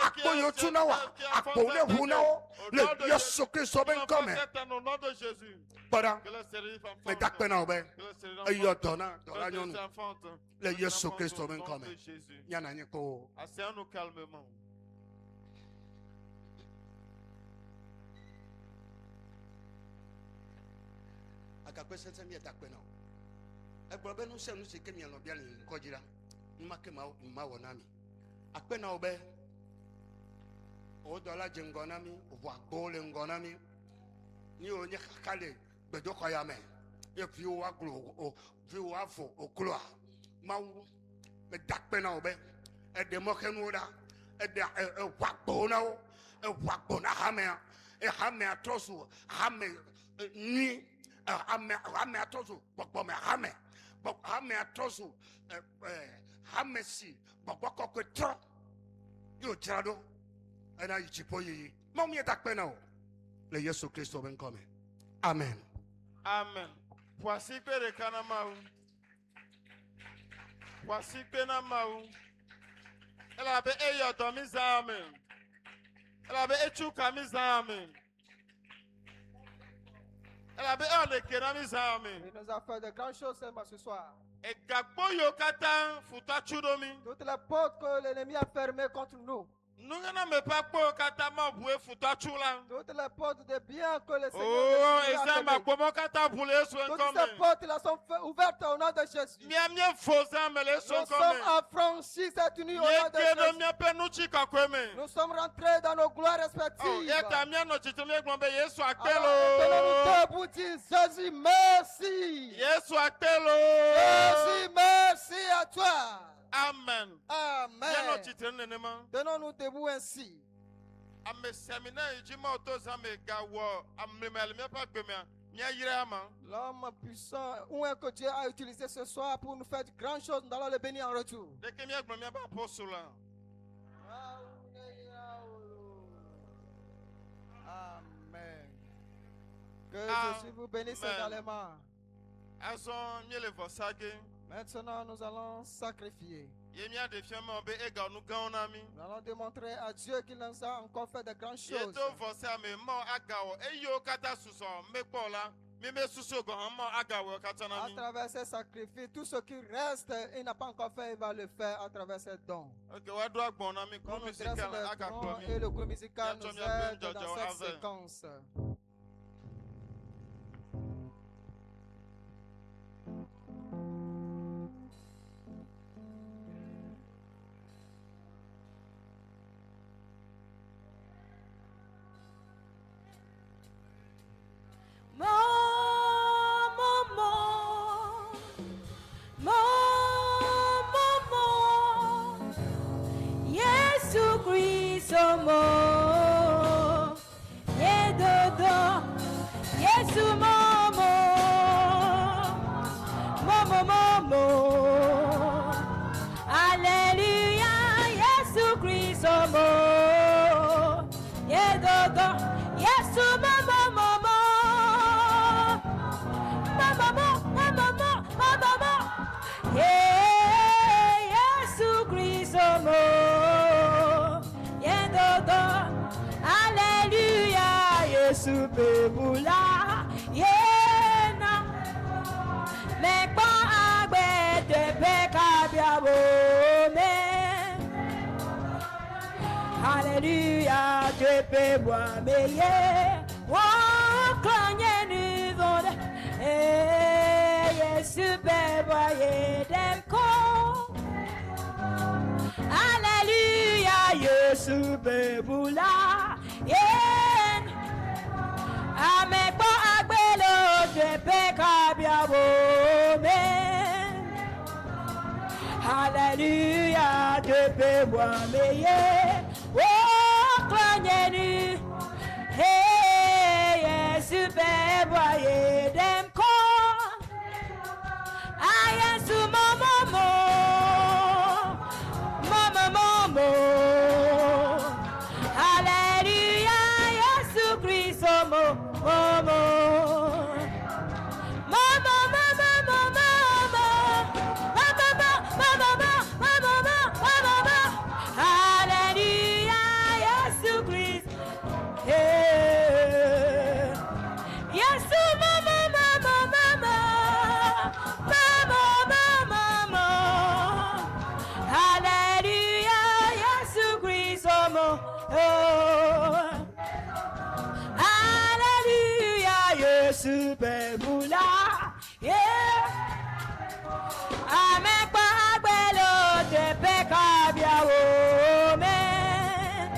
akpo yotunawa, akpo ne hunawo, le Yesu Christo ben come. Bara, me dakpena obe, ayotona, doranyonu, le Yesu Christo ben come. Yana nyeko. Asseyons-nous calmement. Akakwe sense mi dakpena. Egbobe nu se nu se kemi alo bia ni kojira. Make ma wonami akpena obe o dola jengonami wa gole ngonami ni onye kakale bedoko ya me e fi wa glo o fi wa fo oklo ma wu me dakpena obe e de mo kenu da e de wa gbona o e wa gbona ha me atosu ha me ni ha me atosu popo me ha me atosu Hamesi, Babako Tro, you Trado, and I chipoyi. Mommy attack penal. Le Yesu Christo ben come. Amen. Amen. Voici que le Kanamaou. Voici que Namaou. Elle avait ayé dans mes armes. Elle avait échoué à mes armes. Elle avait un de mes armes. Il nous a fait de grandes choses ce soir. Toutes les portes que l'ennemi a fermées contre nous. Toutes les portes de bien que le Seigneur a fermées. Toutes ces portes-là sont ouvertes au nom de Jésus. Nous sommes affranchis cette nuit au nom de Jésus. Nous sommes rentrés dans nos gloires respectives. Tenons-nous debout, dis Jésus, merci. Jésus, merci à toi. Amen. Amen. Tenons-nous debout ainsi. L'homme puissant, où est que Dieu a utilisé ce soir pour nous faire de grandes choses, nous allons le bénir en retour. Amen. Que Jésus vous bénisse également. Maintenant, nous allons sacrifier. Nous allons démontrer à Dieu qu'il nous a encore fait de grandes choses. À travers ces sacrifices, tout ce qui reste, il n'a pas encore fait, il va le faire à travers ces dons. On nous dresse le tronc et le groupe musical nous aide dans cette séquence. More. momo. Ye dodo. Yesu momo. Momo momo. Alléluia. Yesu Christ mo. Ye dodo. Yesu momo momo. Momo momo momo momo. Yesu Christ mo. Ye dodo. Alléluia. Yesu bebula. Yena. Me kwa agbe de pekabiabo me. Alléluia, Dieu peut boire meilleur. Oh, clagne nu vende. Eh, Jésus peut boire dem con. Alléluia, Jésus peut boula. Yen. Ame kwa agbelo de pekabiabo me. Alléluia, Dieu peut boire meilleur. Oh, clagne-nu. Hey, super boyer dem con. I am su momo. Momo. Alléluia, Jésus Christ, momo. Super moula, yeah. Amen pa agbelo de pekabia omen.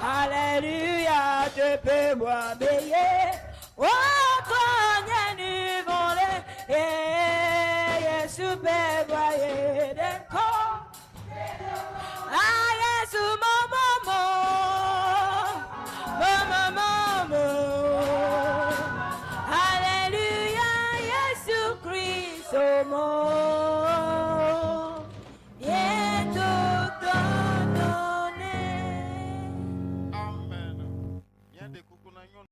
Alléluia, te pe moi meilleur. Oh.